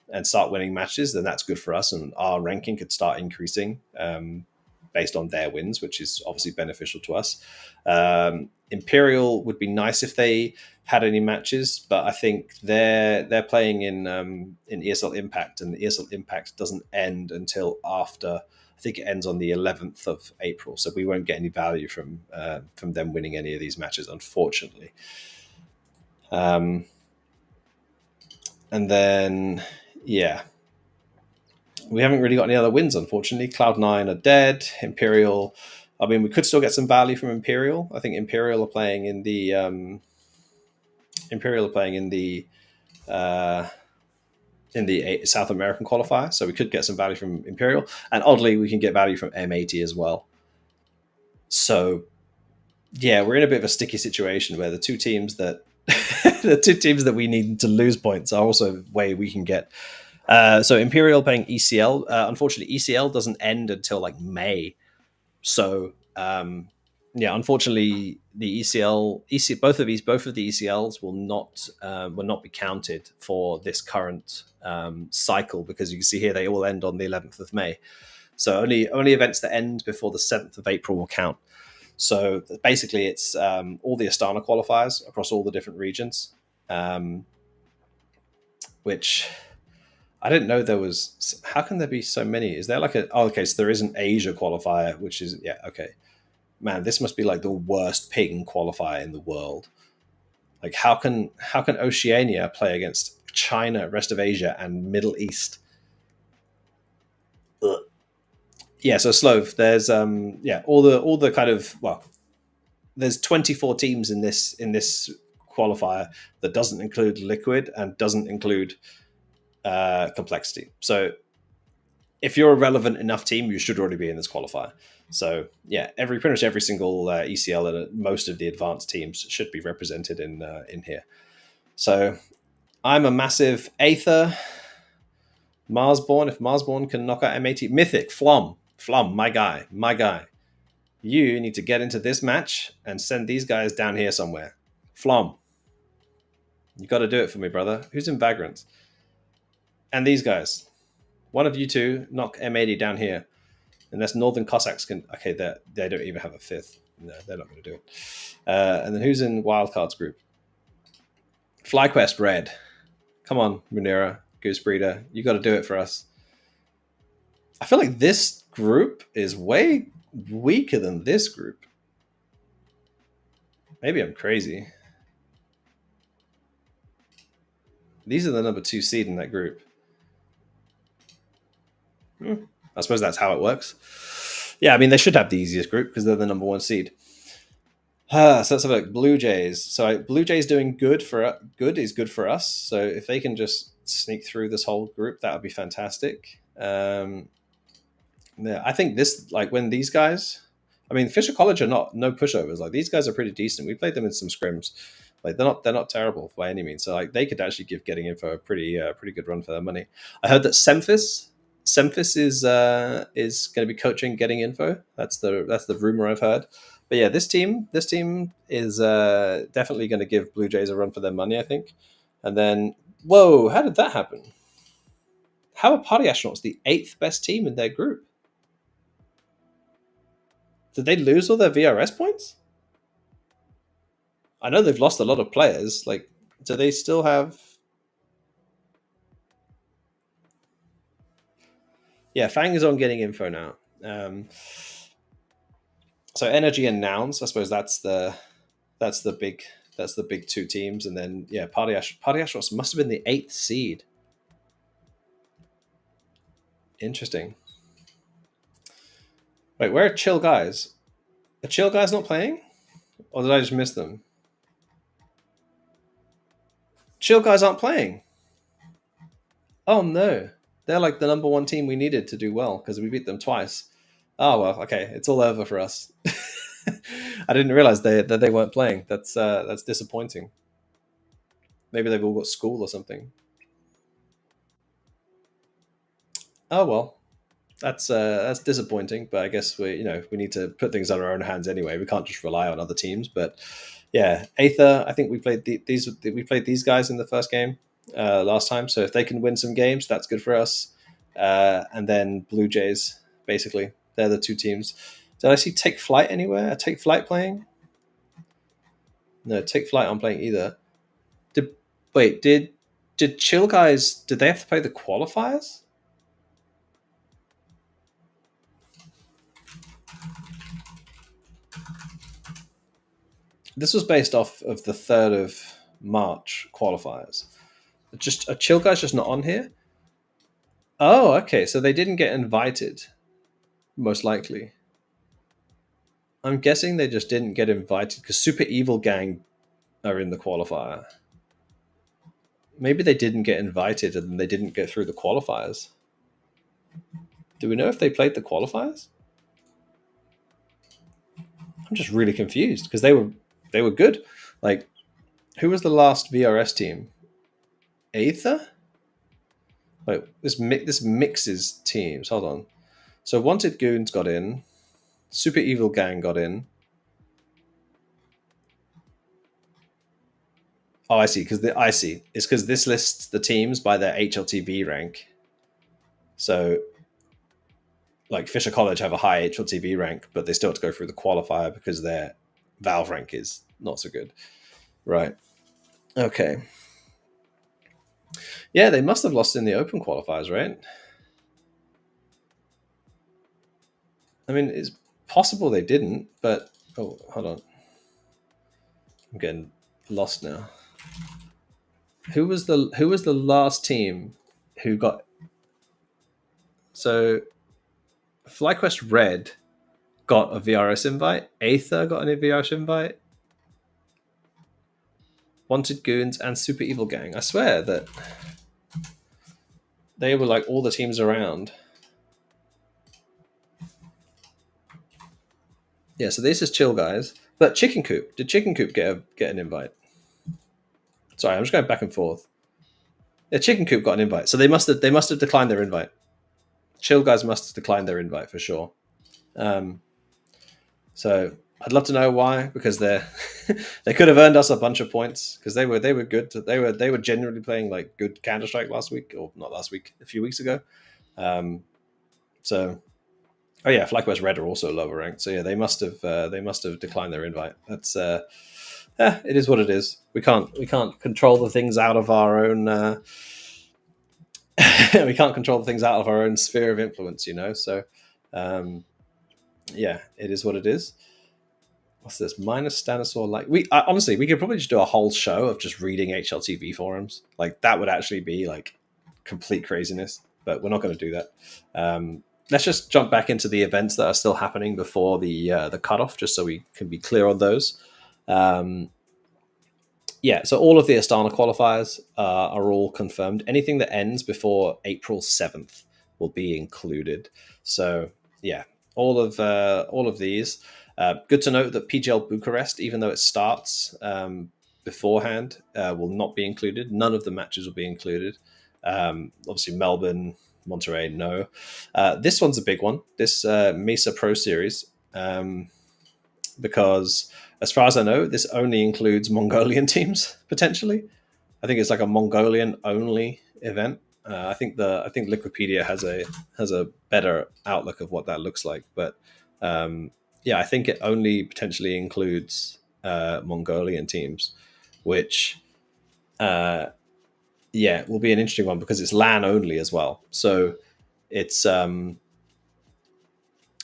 and start winning matches, then that's good for us, and our ranking could start increasing based on their wins, which is obviously beneficial to us. Imperial would be nice if they had any matches, but I think they're playing in ESL Impact, and the ESL Impact doesn't end until after. I think it ends on the 11th of April, so we won't get any value from them winning any of these matches, unfortunately. And then, yeah, we haven't really got any other wins, unfortunately. Cloud9 are dead. Imperial, I mean, we could still get some value from Imperial. I think Imperial are playing in the South American qualifier, so we could get some value from Imperial, and oddly, we can get value from M80 as well. So, yeah, we're in a bit of a sticky situation where the two teams that we need to lose points are also a way we can get. So Imperial playing ECL. Unfortunately, ECL doesn't end until like May. So Yeah, unfortunately, the both of the ECLs will not be counted for this current cycle, because you can see here they all end on the 11th of May. So only events that end before the 7th of April will count. So basically, it's all the Astana qualifiers across all the different regions, um, which I didn't know there was. How can there be so many? Is there like a? Oh, okay. So there is an Asia qualifier, which is, yeah, okay. Man, this must be like the worst ping qualifier in the world. Like, how can Oceania play against China, rest of Asia, and Middle East? Ugh. Yeah, so Slove, there's yeah, all the kind of, well, there's 24 teams in this qualifier that doesn't include liquid and doesn't include complexity. So if you're a relevant enough team, you should already be in this qualifier. So yeah, pretty much every single ECL and most of the advanced teams should be represented in here. So I'm a massive Aether Marsborn. If Marsborn can knock out M80, Mythic Flom, my guy. You need to get into this match and send these guys down here somewhere. Flom, you got to do it for me, brother. Who's in Vagrant? And these guys. One of you two knock M80 down here. Unless Northern Cossacks can. Okay, they don't even have a fifth. No, they're not going to do it. And then who's in Wildcards group? FlyQuest Red. Come on, Munira, Goose Breeder. You got to do it for us. I feel like this group is way weaker than this group. Maybe I'm crazy. These are the number 2 seed in that group. I suppose that's how it works. Yeah, I mean, they should have the easiest group because they're the number 1 seed. So let's have a look. Blue Jays. So Blue Jays doing good is good for us. So if they can just sneak through this whole group, that would be fantastic. Yeah, I think this, like, when these guys, I mean, Fisher College are no pushovers. Like, these guys are pretty decent. We played them in some scrims. Like, they're not terrible by any means. So like, they could actually give Getting Info a pretty good run for their money. I heard that Semphis is going to be coaching Getting Info. That's the rumor I've heard. But yeah, this team is definitely going to give Blue Jays a run for their money, I think. And then, whoa, how did that happen? How are Party Astronauts the 8th best team in their group? Did they lose all their VRS points? I know they've lost a lot of players. Like, do they still have? Yeah, Fang is on Getting Info now. So Energy and Nouns, I suppose that's the big 2 teams, and then yeah, Party Astronauts must have been the 8th seed. Interesting. Wait, where are Chill Guys? Are Chill Guys not playing, or did I just miss them? Chill Guys aren't playing. Oh no, they're like the number 1 team we needed to do well because we beat them twice. Oh well, okay, it's all over for us. I didn't realize that they weren't playing. That's disappointing. Maybe they've all got school or something. Oh well, that's disappointing. But I guess we need to put things on our own hands anyway. We can't just rely on other teams. But yeah, Aether, I think we played these guys in the first game last time. So if they can win some games, that's good for us. And then Blue Jays, basically, they're the 2 teams. Did I see Take Flight anywhere? Take Flight playing? No, Take Flight aren't playing either. Did Chill Guys? Did they have to play the qualifiers? This was based off of the 3rd of March qualifiers. Just a Chill Guys just not on here. Oh, okay. So they didn't get invited, most likely. I'm guessing they just didn't get invited because Super Evil Gang are in the qualifier. Maybe they didn't get invited and they didn't get through the qualifiers. Do we know if they played the qualifiers? I'm just really confused because they were good. Like, who was the last VRS team? Aether? Wait, this mixes teams. Hold on. So Wanted Goons got in. Super Evil Gang got in. Oh, I see. I see. It's because this lists the teams by their HLTV rank. So, like Fisher College have a high HLTV rank, but they still have to go through the qualifier because their Valve rank is not so good. Right. Okay. Yeah, they must have lost in the Open qualifiers, right? I mean, it's possible they didn't, but oh, hold on. I'm getting lost now. Who was the last team who got? So FlyQuest Red got a VRS invite. Aether got a VRS invite. Wanted Goons and Super Evil Gang. I swear that they were like all the teams around. Yeah, so this is Chill Guys. But Chicken Coop. Did Chicken Coop get an invite? Sorry, I'm just going back and forth. Yeah, Chicken Coop got an invite. So they must have declined their invite. Chill Guys must have declined their invite for sure. So I'd love to know why, because they they could have earned us a bunch of points because they were good. They were genuinely playing like good Counter Strike last week, or not last week, a few weeks ago. So, oh yeah, FlyQuest Red are also lower ranked. So yeah, they must have declined their invite. That's it is what it is. We can't control the things out of our own. We can't control the things out of our own sphere of influence, you know. So, yeah, it is what it is. What's this? Minus Stanislaw. Like honestly, we could probably just do a whole show of just reading HLTV forums. Like that would actually be like complete craziness. But we're not going to do that. Let's just jump back into the events that are still happening before the cutoff, just so we can be clear on those. Yeah, so all of the Astana qualifiers are all confirmed. Anything that ends before April 7th will be included. So yeah, all of these. Good to note that PGL Bucharest, even though it starts beforehand, will not be included. None of the matches will be included. Obviously, Melbourne, Monterrey, no. This one's a big one. This Mesa Pro Series, because as far as I know, this only includes Mongolian teams potentially. I think it's like a Mongolian only event. I think Liquipedia has a better outlook of what that looks like, but yeah, I think it only potentially includes Mongolian teams, which yeah, will be an interesting one because it's LAN only as well. So it's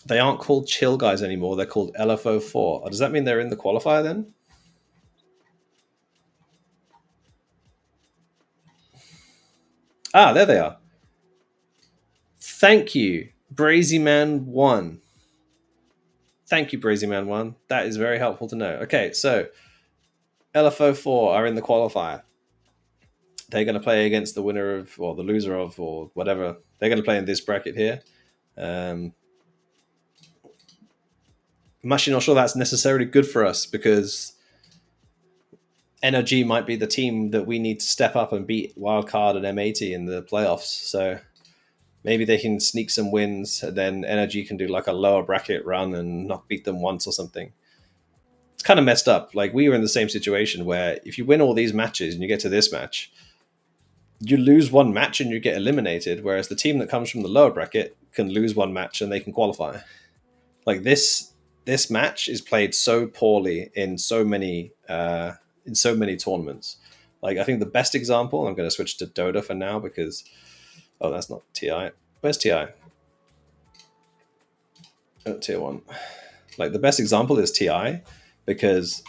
they aren't called Chill Guys anymore. They're called LFO4. Does that mean they're in the qualifier then? Ah, there they are. Thank you, Brazy Man 1. Thank you, Brazy Man 1. That is very helpful to know. Okay, so LFO4 are in the qualifier. They're going to play against the winner of, or the loser of, or whatever. They're going to play in this bracket here. I'm actually not sure that's necessarily good for us because NRG might be the team that we need to step up and beat Wildcard and M80 in the playoffs. So maybe they can sneak some wins, and then NRG can do like a lower bracket run and not beat them once or something. It's kind of messed up. Like we were in the same situation where if you win all these matches and you get to this match, you lose one match and you get eliminated, whereas the team that comes from the lower bracket can lose one match and they can qualify. Like this match is played so poorly in so many tournaments. Like I think the best example, I'm going to switch to Dota for now because that's not TI. Where's TI? Oh, tier 1. Like the best example is TI because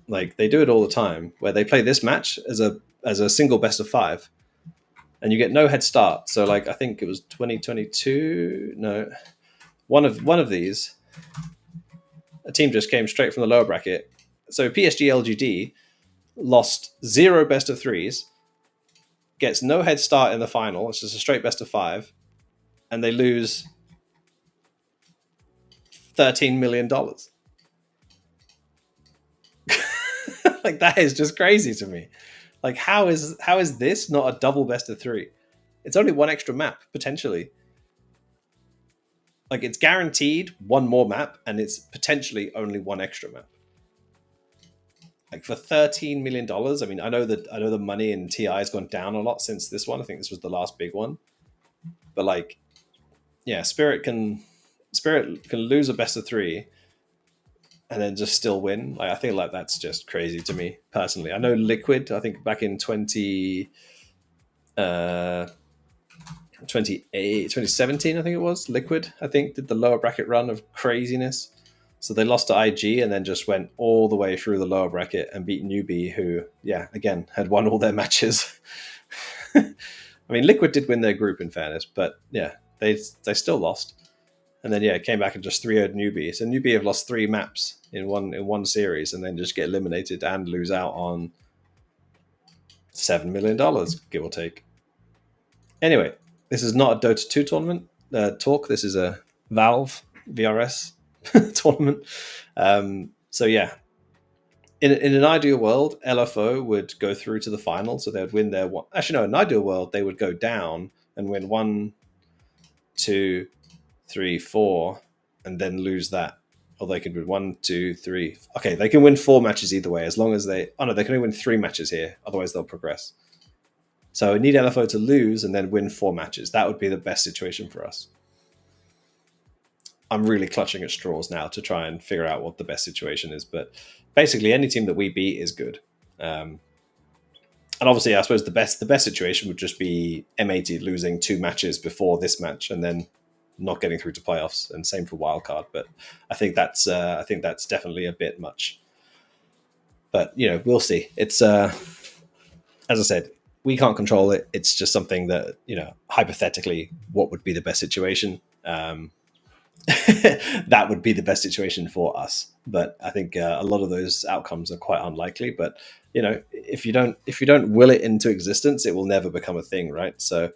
like they do it all the time where they play this match as a single best of 5 and you get no head start. So like I think it was 2022, no, one of these, a team just came straight from the lower bracket. So PSG LGD lost 0 best of 3s, gets no head start in the final. It's just a straight best of 5, and they lose $13 million. Like that is just crazy to me. Like how is this not a double best of 3? It's only one extra map potentially. Like it's guaranteed one more map, and it's potentially only one extra map. like for $13 million. I mean, I know the money in TI has gone down a lot since this one. I think this was the last big one, but like, yeah, Spirit can lose a best of three and then just still win. Like, I think like that's just crazy to me personally. I know Liquid, I think back in uh 2017, I think it was, Liquid, I think, did the lower bracket run of craziness. So they lost to IG and then just went all the way through the lower bracket and beat Newbie, who, yeah, again, had won all their matches. I mean, Liquid did win their group in fairness, but yeah, they still lost. And then yeah, came back and just 3-0'd Newbie. So Newbie have lost three maps in one series and then just get eliminated and lose out on $7 million, give or take. Anyway, this is not a Dota 2 tournament talk. This is a Valve VRS tournament. So yeah, in an ideal world, LFO would go through to the final, so they would win their one. Actually, no, in an ideal world, they would go down and win 1, 2, 3, 4, and then lose that. Or they could win 1, 2, 3. Okay, they can win 4 matches either way, as long as they. Oh no, they can only win 3 matches here. Otherwise, they'll progress. So I need LFO to lose and then win 4 matches. That would be the best situation for us. I'm really clutching at straws now to try and figure out what the best situation is. But basically, any team that we beat is good. And obviously, I suppose the best situation would just be M80 losing 2 matches before this match and then not getting through to playoffs. And same for wildcard. But I think that's definitely a bit much. But we'll see. It's as I said, we can't control it. It's just something that, hypothetically, what would be the best situation? That would be the best situation for us. But I think a lot of those outcomes are quite unlikely. But if you don't will it into existence, it will never become a thing, right? So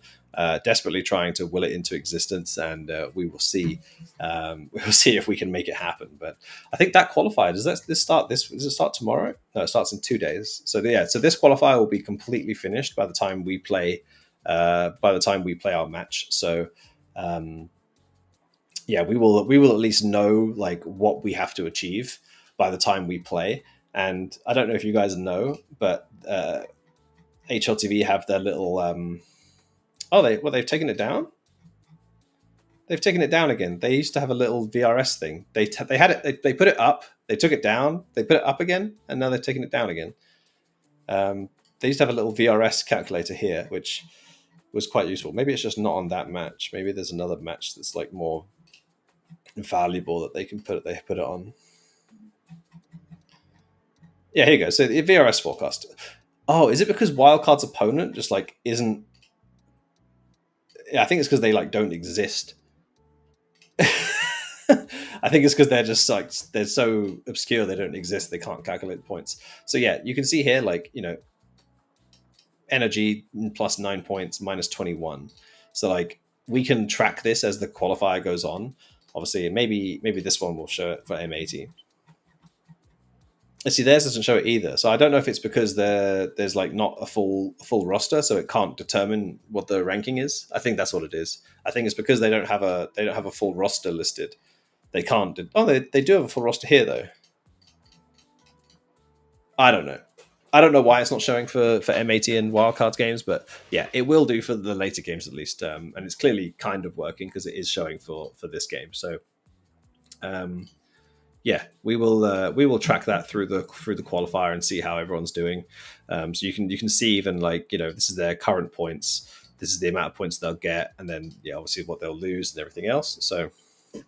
desperately trying to will it into existence, and we will see. We will see if we can make it happen. But I think that qualifier does it start tomorrow? No, it starts in 2 days. So yeah, so this qualifier will be completely finished by the time we play. Our match. So. Yeah, we will at least know like what we have to achieve by the time we play. And I don't know if you guys know, but HLTV have their little they've taken it down. They've taken it down again. They used to have a little VRS thing. They had it. They put it up. They took it down. They put it up again, and now they've taken it down again. They used to have a little VRS calculator here, which was quite useful. Maybe it's just not on that match. Maybe there's another match that's like more valuable that they put it on. Yeah, here you go. So the VRS forecast. Oh, is it because Wildcard's opponent just like isn't? Yeah, I think it's because they like don't exist. I think it's because they're just like they're so obscure they don't exist. They can't calculate points. So yeah, you can see here like energy plus 9 points minus 21. So like we can track this as the qualifier goes on. Obviously, maybe this one will show it for M80. See, theirs doesn't show it either. So I don't know if it's because there's like not a full roster, so it can't determine what the ranking is. I think that's what it is. I think it's because they don't have a full roster listed. They can't. They do have a full roster here though. I don't know. I don't know why it's not showing for M80 and wildcards games, but yeah, it will do for the later games at least. And it's clearly kind of working because it is showing for this game. So, yeah, we will track that through the qualifier and see how everyone's doing. So you can see even like this is their current points. This is the amount of points they'll get, and then obviously what they'll lose and everything else. So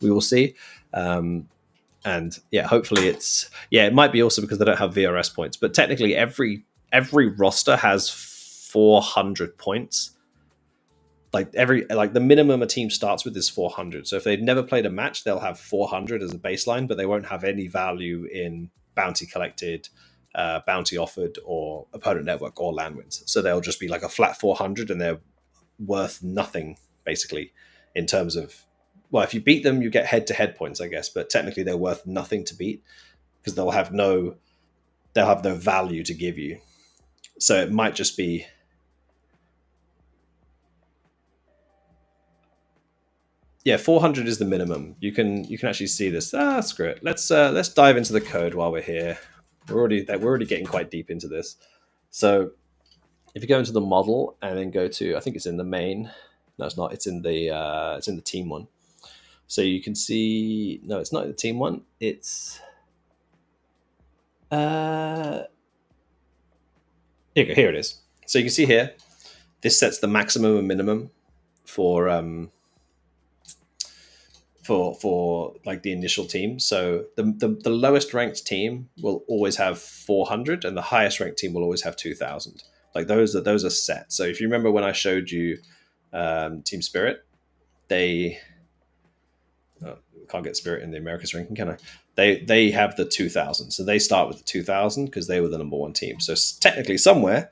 we will see. And yeah, hopefully it might be also because they don't have VRS points, but technically every roster has 400 points. Like the minimum a team starts with is 400. So if they've never played a match, they'll have 400 as a baseline, but they won't have any value in bounty collected, bounty offered, or opponent network or land wins. So they'll just be like a flat 400, and they're worth nothing basically in terms of. Well, if you beat them, you get head-to-head points, I guess. But technically, they're worth nothing to beat because they'll have no value to give you. So it might just be. Yeah, 400 is the minimum. You can actually see this. Screw it. Let's dive into the code while we're here. We're already getting quite deep into this. So if you go into the model and then go to, I think it's in the main. No, it's not. It's in the team one. So you can see. No, it's not in the team one. It's uh here it is. So you can see here. This sets the maximum and minimum for for like the initial team. So the lowest ranked team will always have 400, and the highest ranked team will always have 2,000. Like those are set. So if you remember when I showed you Team Spirit, they can't get Spirit in the Americas ranking, can I? They have the 2,000, so they start with the 2,000 because they were the number one team. So technically, somewhere,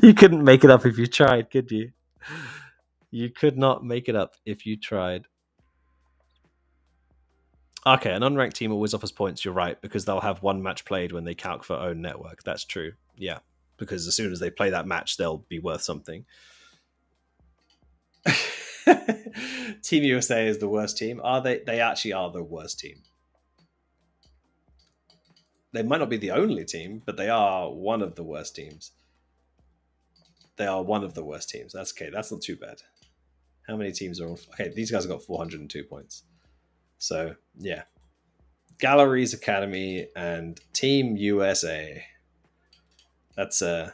you couldn't make it up if you tried, could you? You could not make it up if you tried. Okay, an unranked team always offers points. You're right, because they'll have one match played when they calc for own network. That's true. Yeah, because as soon as they play that match, they'll be worth something. Team USA is the worst team. Are they? They actually are the worst team. They might not be the only team, but they are one of the worst teams. They are one of the worst teams. That's okay. That's not too bad. How many teams are on? Okay, these guys have got 402 points. So yeah, Galleries Academy and Team USA. That's I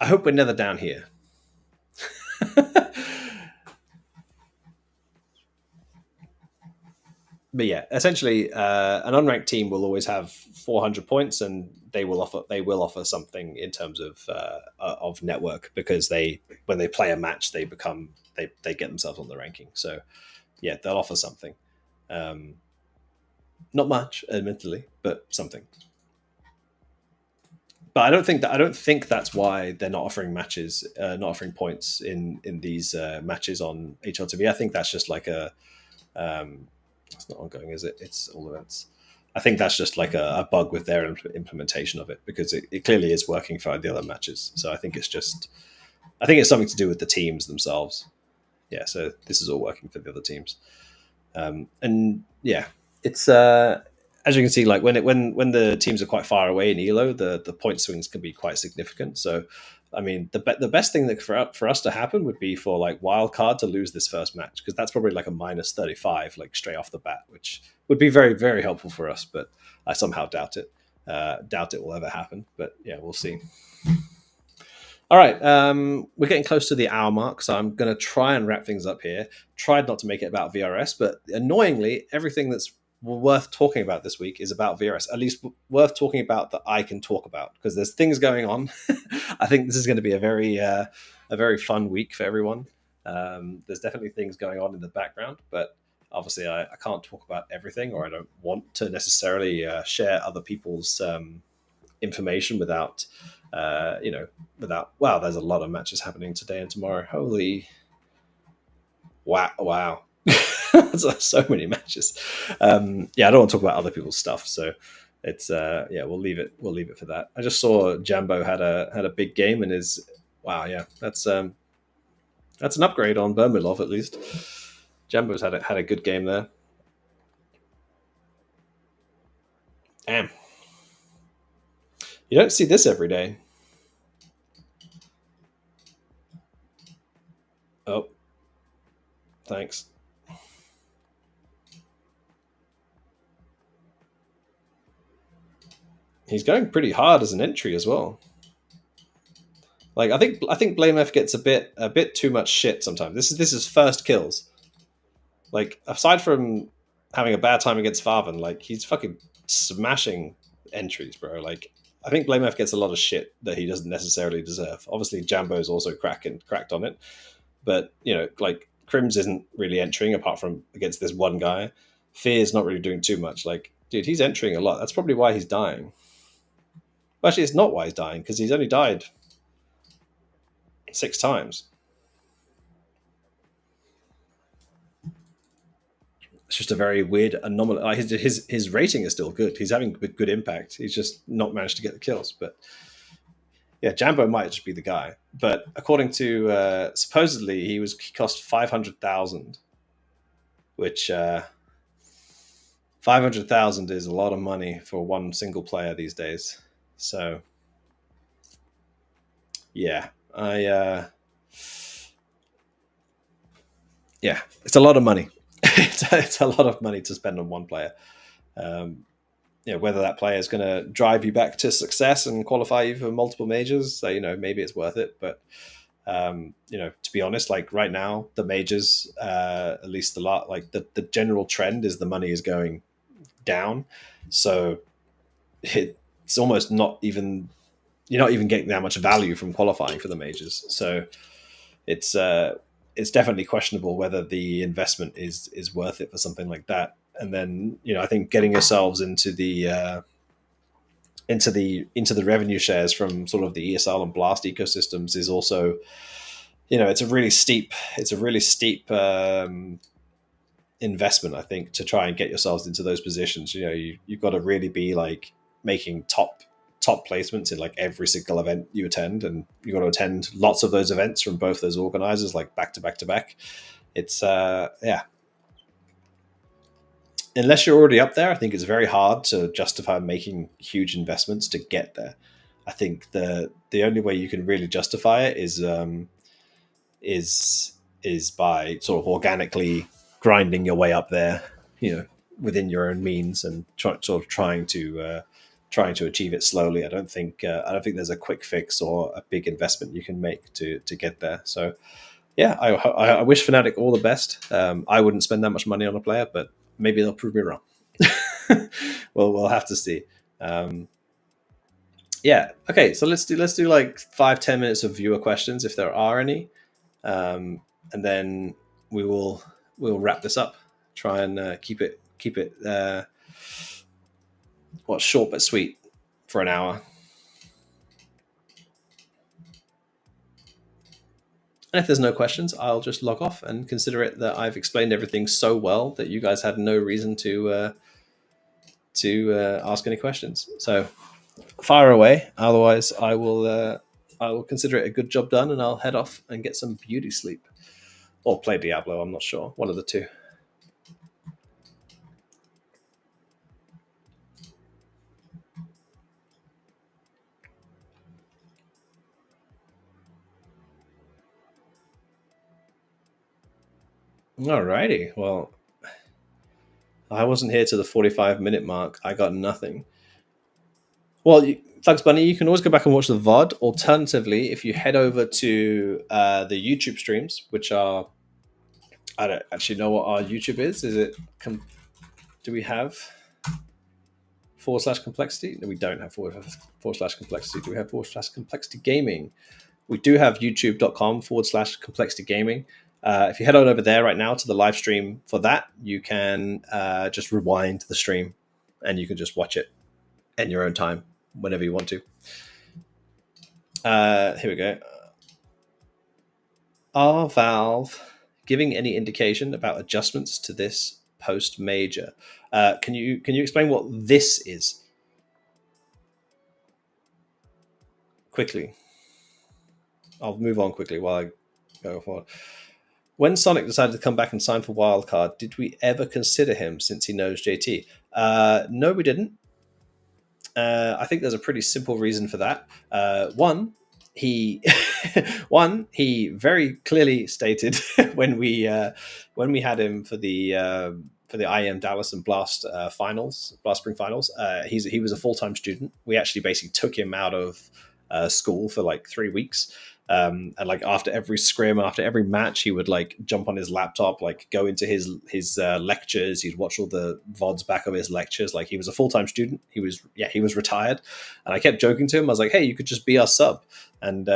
hope we're never down here. But yeah, essentially, an unranked team will always have 400 points, and they will offer something in terms of network, because when they play a match, they get themselves on the ranking. So yeah, they'll offer something. Um, Not much, admittedly, but something. But I don't think that's why they're not offering matches, not offering points in these matches on HLTV. I think that's just like a it's not ongoing, is it? It's all events. I think that's just like a bug with their implementation of it, because it clearly is working for the other matches. So I think it's something to do with the teams themselves. Yeah, so this is all working for the other teams. And yeah, it's as you can see, like when the teams are quite far away in Elo, the point swings can be quite significant. So, I mean, the best thing that for us to happen would be for like Wildcard to lose this first match, because that's probably like a -35, like straight off the bat, which would be very very helpful for us. But I somehow doubt it. Doubt it will ever happen. But yeah, we'll see. All right, we're getting close to the hour mark, so I'm going to try and wrap things up here. Tried not to make it about VRS, but annoyingly, everything that's worth talking about this week is about VRS. At least worth talking about that I can talk about, because there's things going on. I think this is going to be a very fun week for everyone. There's definitely things going on in the background, but obviously I can't talk about everything, or I don't want to necessarily share other people's information without wow, there's a lot of matches happening today and tomorrow. Holy wow. So many matches. Yeah, I don't want to talk about other people's stuff, so it's yeah, we'll leave it for that. I just saw Jambo had a big game, and is wow, yeah, that's an upgrade on Bermilov at least. Jambo's had a good game there. Damn, you don't see this every day. Oh, thanks. He's going pretty hard as an entry as well. Like I think Blame F gets a bit too much shit sometimes. This is first kills. Like, aside from having a bad time against Farvan, like, he's fucking smashing entries, bro. Like, I think Blame F gets a lot of shit that he doesn't necessarily deserve. Obviously, Jambo's also cracked on it, but like, Crims isn't really entering apart from against this one guy. Fear's not really doing too much. Like, dude, he's entering a lot. That's probably why he's dying. Well, actually, it's not why he's dying, because he's only died 6 times. It's just a very weird anomaly. His rating is still good. He's having good impact. He's just not managed to get the kills. But yeah, Jambo might just be the guy. But according to supposedly he cost 500,000, which 500,000 is a lot of money for one single player these days. So yeah, I yeah, it's a lot of money. It's a lot of money to spend on one player. Um, whether that player is going to drive you back to success and qualify you for multiple majors, so, maybe it's worth it. But to be honest, like right now, the majors, at least a lot, like the general trend is the money is going down. So it's almost not even, you're not even getting that much value from qualifying for the majors. So it's it's definitely questionable whether the investment is worth it for something like that. And then I think getting yourselves into the revenue shares from sort of the ESL and Blast ecosystems is also, it's a really steep investment, I think, to try and get yourselves into those positions. You've got to really be like making top placements in like every single event you attend, and you've got to attend lots of those events from both those organizers, like back to back to back. It's yeah, unless you're already up there, I think it's very hard to justify making huge investments to get there. I think the only way you can really justify it is by sort of organically grinding your way up there, within your own means, and sort of trying to achieve it slowly. I don't think there's a quick fix or a big investment you can make to get there. So yeah, I wish Fnatic all the best. I wouldn't spend that much money on a player, but maybe they'll prove me wrong. Well, we'll have to see. Um, yeah. Okay. So let's do like 5-10 minutes of viewer questions if there are any, and then we will we'll wrap this up. Try and keep it short but sweet for an hour. And if there's no questions, I'll just log off and consider it that I've explained everything so well that you guys had no reason to ask any questions. So fire away. Otherwise, I will consider it a good job done, and I'll head off and get some beauty sleep or play Diablo. I'm not sure. One of the two. Alrighty. Well, I wasn't here to the 45-minute mark. I got nothing. Well, thanks, Bunny. You can always go back and watch the VOD. Alternatively, if you head over to the YouTube streams, which are, I don't actually know what our YouTube is. Is it? Do we have /complexity? No, we don't have /complexity. Do we have /complexity gaming? We do have youtube.com/complexity gaming. If you head on over there right now to the live stream for that, you can just rewind the stream and you can just watch it in your own time whenever you want to. Here we go. Are Valve giving any indication about adjustments to this post major? Can you explain what this is quickly? I'll move on quickly while I go forward. When Sonic decided to come back and sign for Wildcard, did we ever consider him since he knows JT? No, we didn't. I think there's a pretty simple reason for that. One, he he very clearly stated when we had him for the IM Dallas and Blast Blast Spring finals. He was a full-time student. We actually basically took him out of school for like 3 weeks. And like after every scrim, after every match, he would like jump on his laptop, like go into his lectures. He'd watch all the VODs back of his lectures. Like he was a full-time student. He was retired. And I kept joking to him. I was like, hey, you could just be our sub. And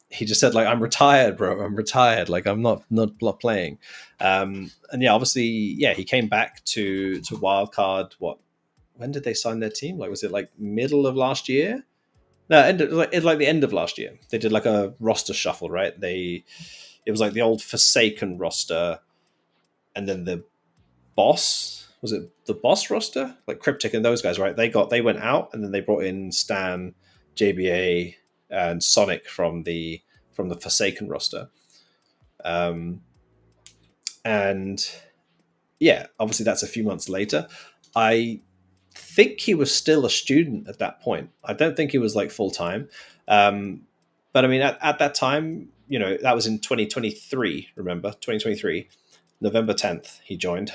he just said like, I'm retired, bro. I'm retired. Like I'm not playing. And yeah, obviously, yeah, he came back to Wildcard. When did they sign their team? Like, was it like middle of last year? No, it's like the end of last year. They did like a roster shuffle, right? It was like the old Forsaken roster, and then the boss, was it the boss roster? Like Cryptic and those guys, right? They went out, and then they brought in Stan, JBA, and Sonic from the Forsaken roster. And yeah, obviously that's a few months later. I think he was still a student at that point. I don't think he was like full time. Um, but I mean, at that time, that was in 2023. Remember, 2023, November 10th, he joined.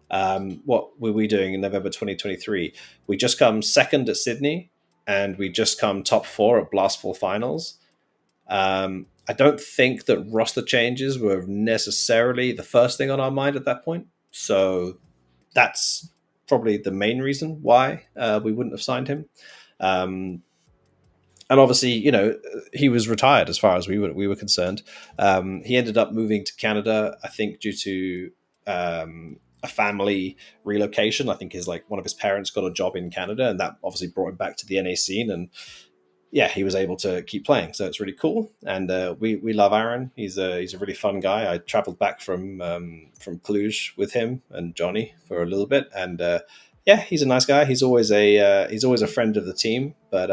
What were we doing in November 2023? We just come second at Sydney, and we just come top four at Blastful Finals. I don't think that roster changes were necessarily the first thing on our mind at that point. So that's probably the main reason why we wouldn't have signed him. Um, and obviously, he was retired as far as we were concerned. He ended up moving to Canada, I think, due to a family relocation. I think one of his parents got a job in Canada, and that obviously brought him back to the NA scene. And yeah, he was able to keep playing, so it's really cool. And we love Aaron. He's a really fun guy. I travelled back from Cluj with him and Johnny for a little bit, and yeah, he's a nice guy. He's always a friend of the team. But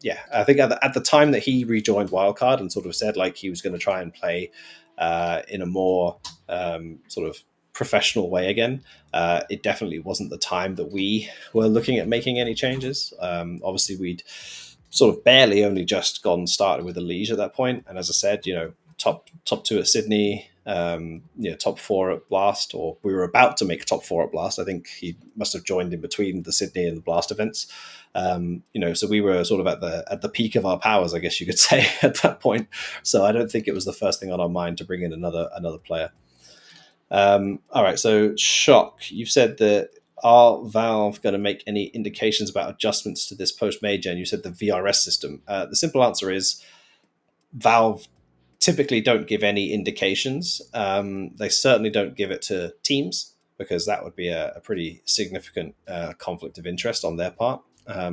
yeah, I think at the time that he rejoined Wildcard and sort of said like he was going to try and play in a more sort of professional way again, it definitely wasn't the time that we were looking at making any changes. Obviously, we'd sort of barely only just gone started with the Liège at that point. And as I said, top two at Sydney, top four at Blast, or we were about to make top four at Blast. I think he must have joined in between the Sydney and the Blast events. So we were sort of at the peak of our powers, I guess you could say, at that point. So I don't think it was the first thing on our mind to bring in another player. All right, so Shock, you've said that are Valve going to make any indications about adjustments to this post major? And you said the VRS system. The simple answer is Valve typically don't give any indications. They certainly don't give it to teams because that would be a pretty significant conflict of interest on their part. I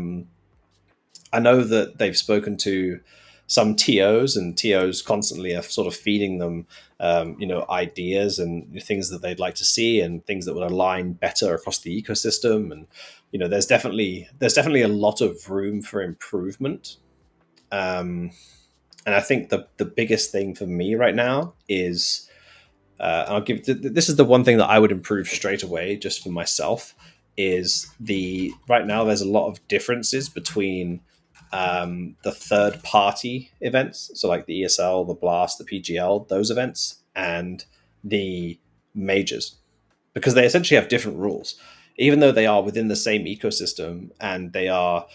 know that they've spoken to some TOs, and TOs constantly are sort of feeding them, ideas and things that they'd like to see and things that would align better across the ecosystem. And there's definitely a lot of room for improvement. And I think the biggest thing for me right now is I'll give this is the one thing that I would improve straight away just for myself is right now there's a lot of differences between the third party events, so like the ESL, the Blast, the PGL, those events, and the majors, because they essentially have different rules, even though they are within the same ecosystem and they are,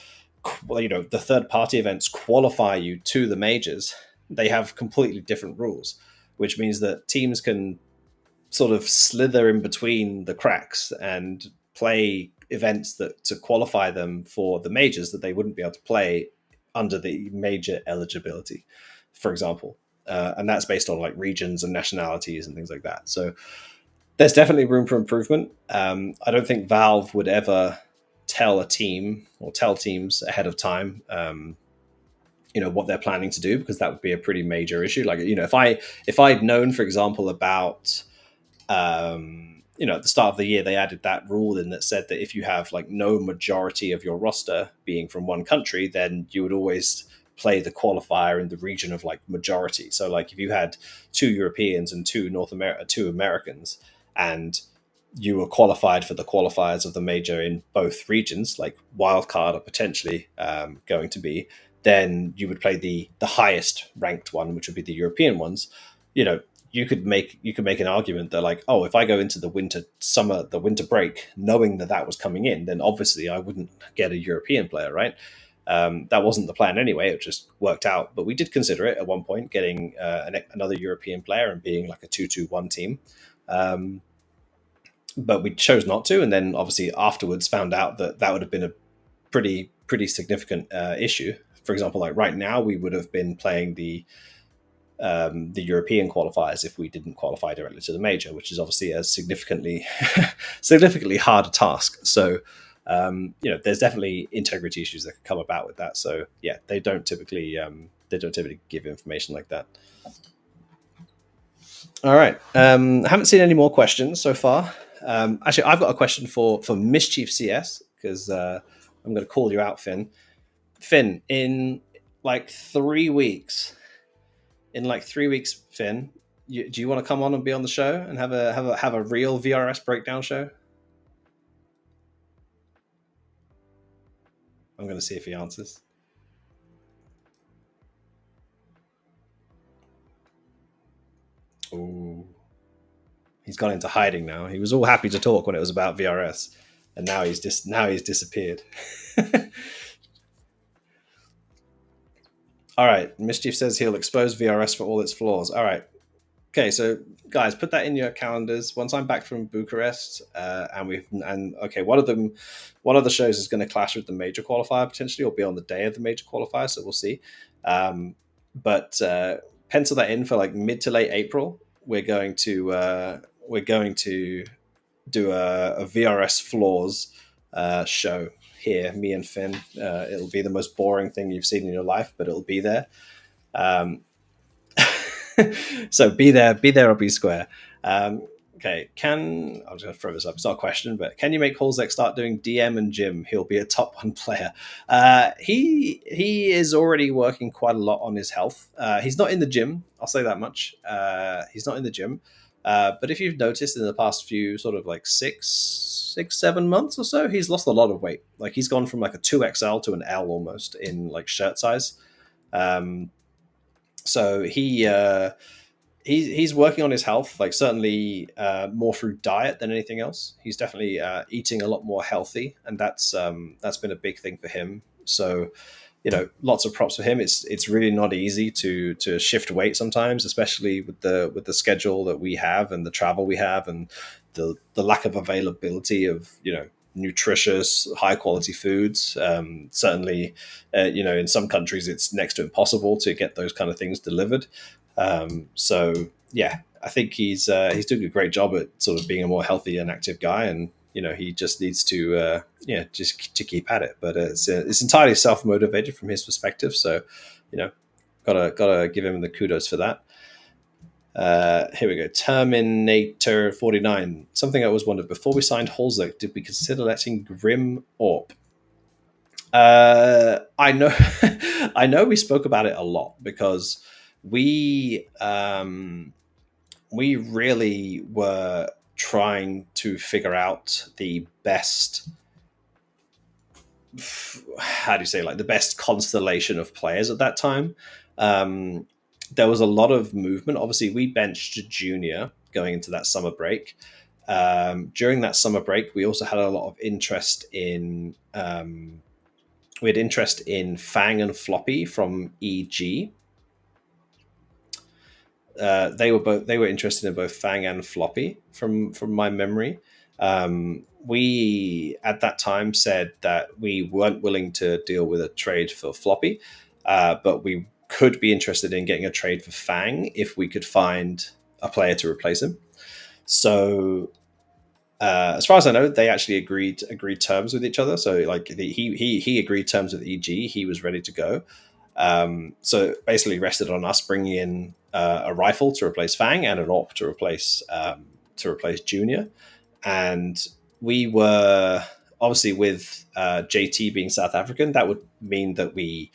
the third party events qualify you to the majors. They have completely different rules, which means that teams can sort of slither in between the cracks and play events that to qualify them for the majors that they wouldn't be able to play under the major eligibility, for example. And that's based on like regions and nationalities and things like that. So there's definitely room for improvement. I don't think Valve would ever tell a team or tell teams ahead of time, what they're planning to do, because that would be a pretty major issue. Like, if I'd known, for example, about, at the start of the year, they added that rule in that said that if you have like no majority of your roster being from one country, then you would always play the qualifier in the region of like majority. So like if you had two Europeans and two Americans, and you were qualified for the qualifiers of the major in both regions, like wildcard or potentially going to be, then you would play the highest ranked one, which would be the European ones. You could make an argument that like, oh, if I go into the winter break, knowing that was coming in, then obviously I wouldn't get a European player, right? That wasn't the plan anyway. It just worked out. But we did consider it at one point, getting another European player and being like a 2-2-1 team. But we chose not to. And then obviously afterwards found out that would have been a pretty significant issue. For example, like right now, we would have been playing the European qualifiers if we didn't qualify directly to the major, which is obviously a significantly harder task. So, there's definitely integrity issues that could come about with that. So, yeah, they don't typically give information like that. All right, haven't seen any more questions so far. Actually, I've got a question for Mischief CS because I'm going to call you out, Finn. Finn, in like 3 weeks, Finn, do you want to come on and be on the show and have a real VRS breakdown show? I'm going to see if he answers. Ooh. He's gone into hiding now. He was all happy to talk when it was about VRS, and now he's disappeared. All right, Mischief says he'll expose VRS for all its flaws. All right, okay, so guys, put that in your calendars. Once I'm back from Bucharest, and okay, one of the shows is going to clash with the major qualifier potentially, or be on the day of the major qualifier. So we'll see. But pencil that in for like mid to late April. We're going to do a VRS flaws show here. Me and Finn. It'll be the most boring thing you've seen in your life, but it'll be there. Um, so be there or be square. Okay, I'm just going to throw this up. It's not a question, but can you make Halzek start doing DM and gym? He'll be a top 1 player. He is already working quite a lot on his health. He's not in the gym. I'll say that much. He's not in the gym. But if you've noticed in the past few sort of like 7 months or so, he's lost a lot of weight. Like he's gone from like a 2XL to an L almost in like shirt size. So he's working on his health, like certainly more through diet than anything else. He's definitely eating a lot more healthy, and that's been a big thing for him. So, lots of props for him. It's really not easy to shift weight sometimes, especially with the schedule that we have and the travel we have and the lack of availability of nutritious, high quality foods. Certainly, in some countries it's next to impossible to get those kind of things delivered. So yeah, I think he's doing a great job at sort of being a more healthy and active guy, and he just needs to just to keep at it. But it's entirely self motivated from his perspective. So gotta give him the kudos for that. Here we go. Terminator 49. Something I always wondered, before we signed Halzek, did we consider letting Grim Orp? I know I know we spoke about it a lot because we really were trying to figure out the best, how do you say, like the best constellation of players at that time. There was a lot of movement. Obviously, we benched Junior going into that summer break. During that summer break, we also had a lot of interest in we had interest in Fang and Floppy from EG. They were interested in both Fang and Floppy from my memory. We at that time said that we weren't willing to deal with a trade for Floppy, but we could be interested in getting a trade for Fang if we could find a player to replace him. So as far as I know, they actually agreed terms with each other. So like he agreed terms with EG. He was ready to go. So basically rested on us bringing in a rifle to replace Fang and an AWP to replace Junior. And we were obviously with JT being South African, that would mean that we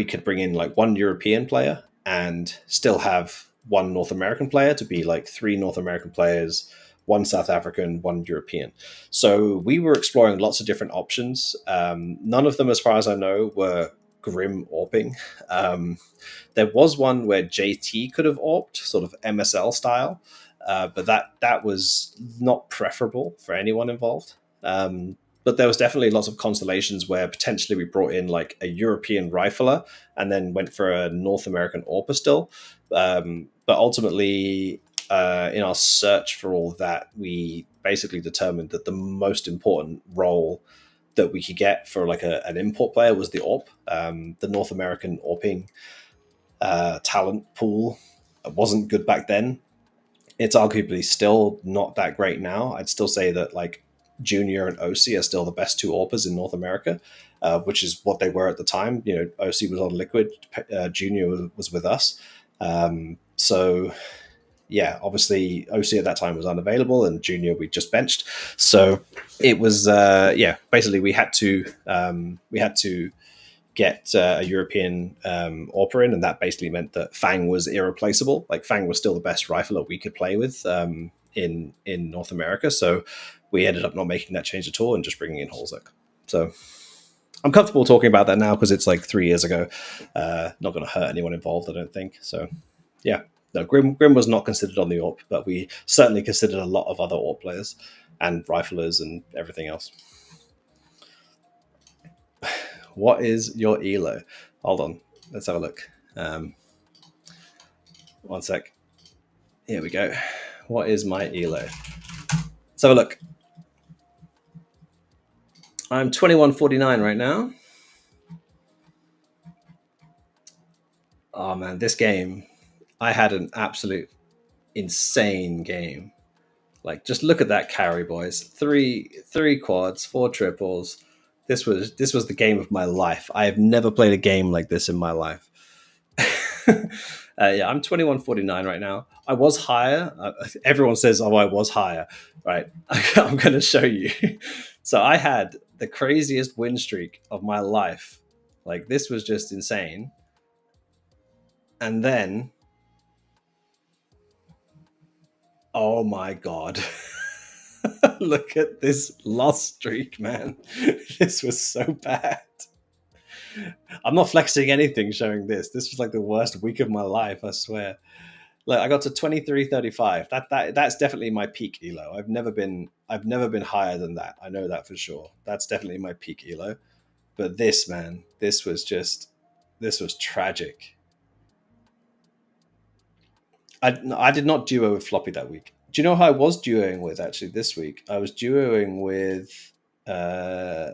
could bring in like one European player and still have one North American player, to be like 3 North American players, 1 South African, 1 European. So we were exploring lots of different options. None of them, as far as I know, were Grim AWPing. There was one where JT could have AWPed, sort of MSL style, but that was not preferable for anyone involved. But there was definitely lots of constellations where potentially we brought in like a European rifler and then went for a North American AWPer still. But ultimately, in our search for all that, we basically determined that the most important role that we could get for like an import player was the AWP. The North American AWPing talent pool wasn't good back then. It's arguably still not that great now. I'd still say that like Junior and OC are still the best 2 AWPers in North America, which is what they were at the time. OC was on Liquid, Junior was with us. So yeah, obviously OC at that time was unavailable and Junior we just benched. So it was basically we had to get a European AWPer in, and that basically meant that Fang was irreplaceable. Like Fang was still the best rifle we could play with in North America. So we ended up not making that change at all and just bringing in Holzek. So I'm comfortable talking about that now because it's like 3 years ago. Not going to hurt anyone involved, I don't think. So yeah, no, Grim was not considered on the AWP, but we certainly considered a lot of other AWP players and riflers and everything else. What is your elo? Hold on, let's have a look. One sec. Here we go. What is my elo? Let's have a look. I'm 2149 right now. Oh man, this game, I had an absolute insane game. Like, just look at that carry, boys. Three quads, four triples. This was the game of my life. I have never played a game like this in my life. Yeah, I'm 2149 right now. I was higher. Everyone says, "Oh, I was higher." Right? I'm going to show you. So I had the craziest win streak of my life. Like, this was just insane. And then, oh my god. Look at this loss streak, man. This was so bad. I'm not flexing anything showing this. This was like the worst week of my life, I swear. Like, I got to 2335. That's definitely my peak elo. I've never been higher than that. I know that for sure. That's definitely my peak elo. But this, man, this was tragic. I did not duo with Floppy that week. Do you know who I was duoing with actually this week? I was duoing with. Uh,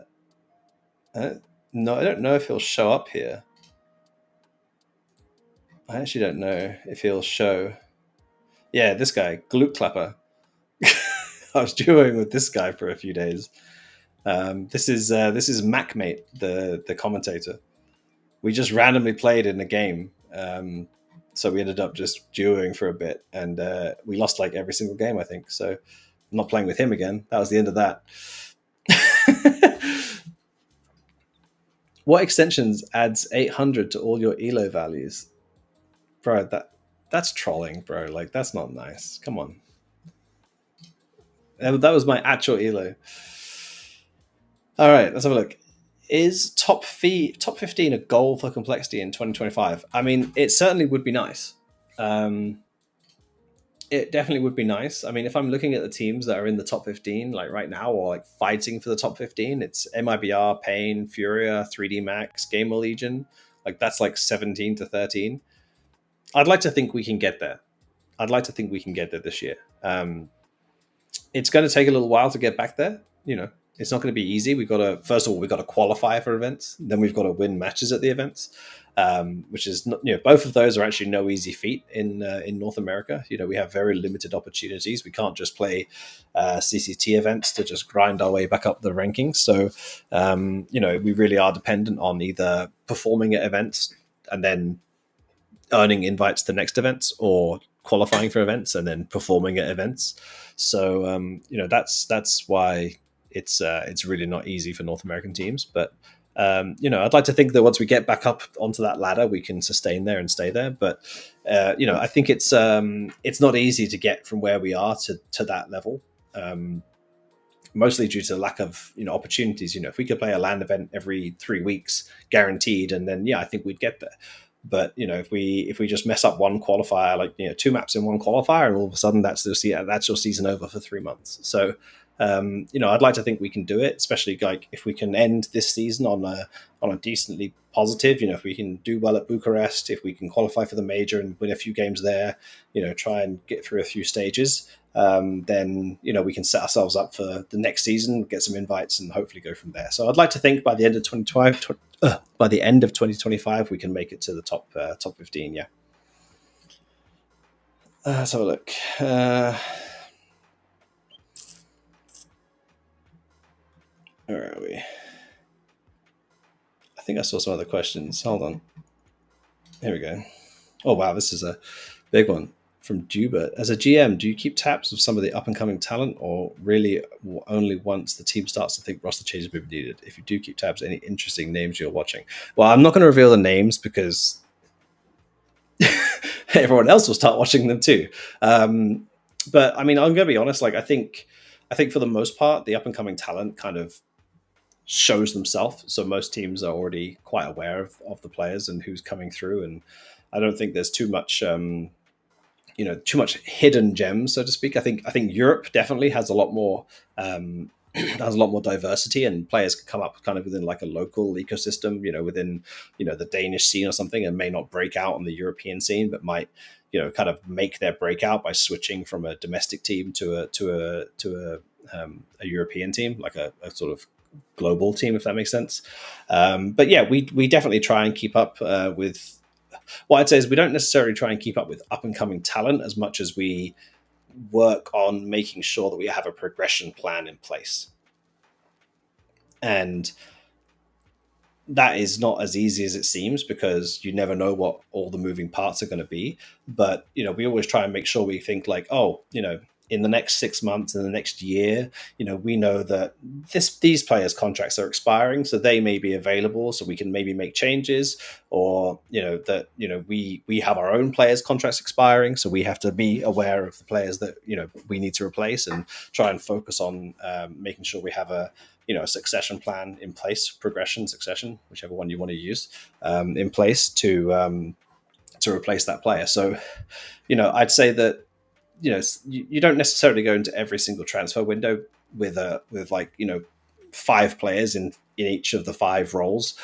no, I don't know if he'll show up here. I actually don't know if he'll show. Yeah, this guy, Glute Clapper. I was duoing with this guy for a few days. This is MacMate, the commentator. We just randomly played in a game. So we ended up just duoing for a bit, and we lost like every single game, I think. So I'm not playing with him again. That was the end of that. What extensions adds 800 to all your elo values? Bro, that's trolling, bro. Like, that's not nice. Come on. That was my actual elo. All right, let's have a look. Is top 15 a goal for complexity in 2025? I mean, it certainly would be nice. It definitely would be nice. I mean, if I'm looking at the teams that are in the top 15, like right now, or like fighting for the top 15, it's MIBR, Pain, Furia, 3D Max, Gamer Legion. Like, that's like 17 to 13. I'd like to think we can get there. I'd like to think we can get there this year. It's going to take a little while to get back there. You know, it's not going to be easy. First of all, we've got to qualify for events. Then we've got to win matches at the events, which is not, both of those are actually no easy feat in North America. You know, we have very limited opportunities. We can't just play CCT events to just grind our way back up the rankings. So, we really are dependent on either performing at events and then earning invites to next events, or qualifying for events and then performing at events. So that's why it's really not easy for North American teams. But I'd like to think that once we get back up onto that ladder, we can sustain there and stay there. But I think it's not easy to get from where we are to that level. Mostly due to the lack of opportunities. If we could play a LAN event every 3 weeks guaranteed, and then I think we'd get there. But if we just mess up one qualifier, like 2 maps in one qualifier, and all of a sudden that's your season over for 3 months. So I'd like to think we can do it, especially like if we can end this season on a decently positive. If we can do well at Bucharest, if we can qualify for the major and win a few games there, try and get through a few stages, then we can set ourselves up for the next season, get some invites, and hopefully go from there. So I'd like to think by the end of 2025 we can make it to the top 15. Yeah. Let's have a look. Where are we? I think I saw some other questions. Hold on. Here we go. Oh wow, this is a big one from Juba. As a GM, do you keep tabs of some of the up and coming talent, or really only once the team starts to think roster changes will be needed? If you do keep tabs, any interesting names you're watching? Well, I'm not going to reveal the names because everyone else will start watching them too. But I mean, I'm going to be honest. Like, I think for the most part, the up and coming talent kind of shows themselves. So most teams are already quite aware of the players and who's coming through, and I don't think there's too much. Too much hidden gems, so to speak. I think Europe definitely has a lot more has a lot more diversity, and players can come up kind of within like a local ecosystem, within the Danish scene or something, and may not break out on the European scene, but might kind of make their breakout by switching from a domestic team to a European team, like a sort of global team, if that makes sense. But yeah, we definitely try and keep up with. What I'd say is we don't necessarily try and keep up with up and coming talent as much as we work on making sure that we have a progression plan in place. And that is not as easy as it seems, because you never know what all the moving parts are going to be. But, we always try and make sure we think like, oh, in the next 6 months, in the next year, we know that these players' contracts are expiring, so they may be available, so we can maybe make changes, or we have our own players' contracts expiring, so we have to be aware of the players that we need to replace, and try and focus on making sure we have a succession plan in place, progression, succession, whichever one you want to use, in place to replace that player. So, I'd say that you don't necessarily go into every single transfer window with like 5 players in each of the 5 roles,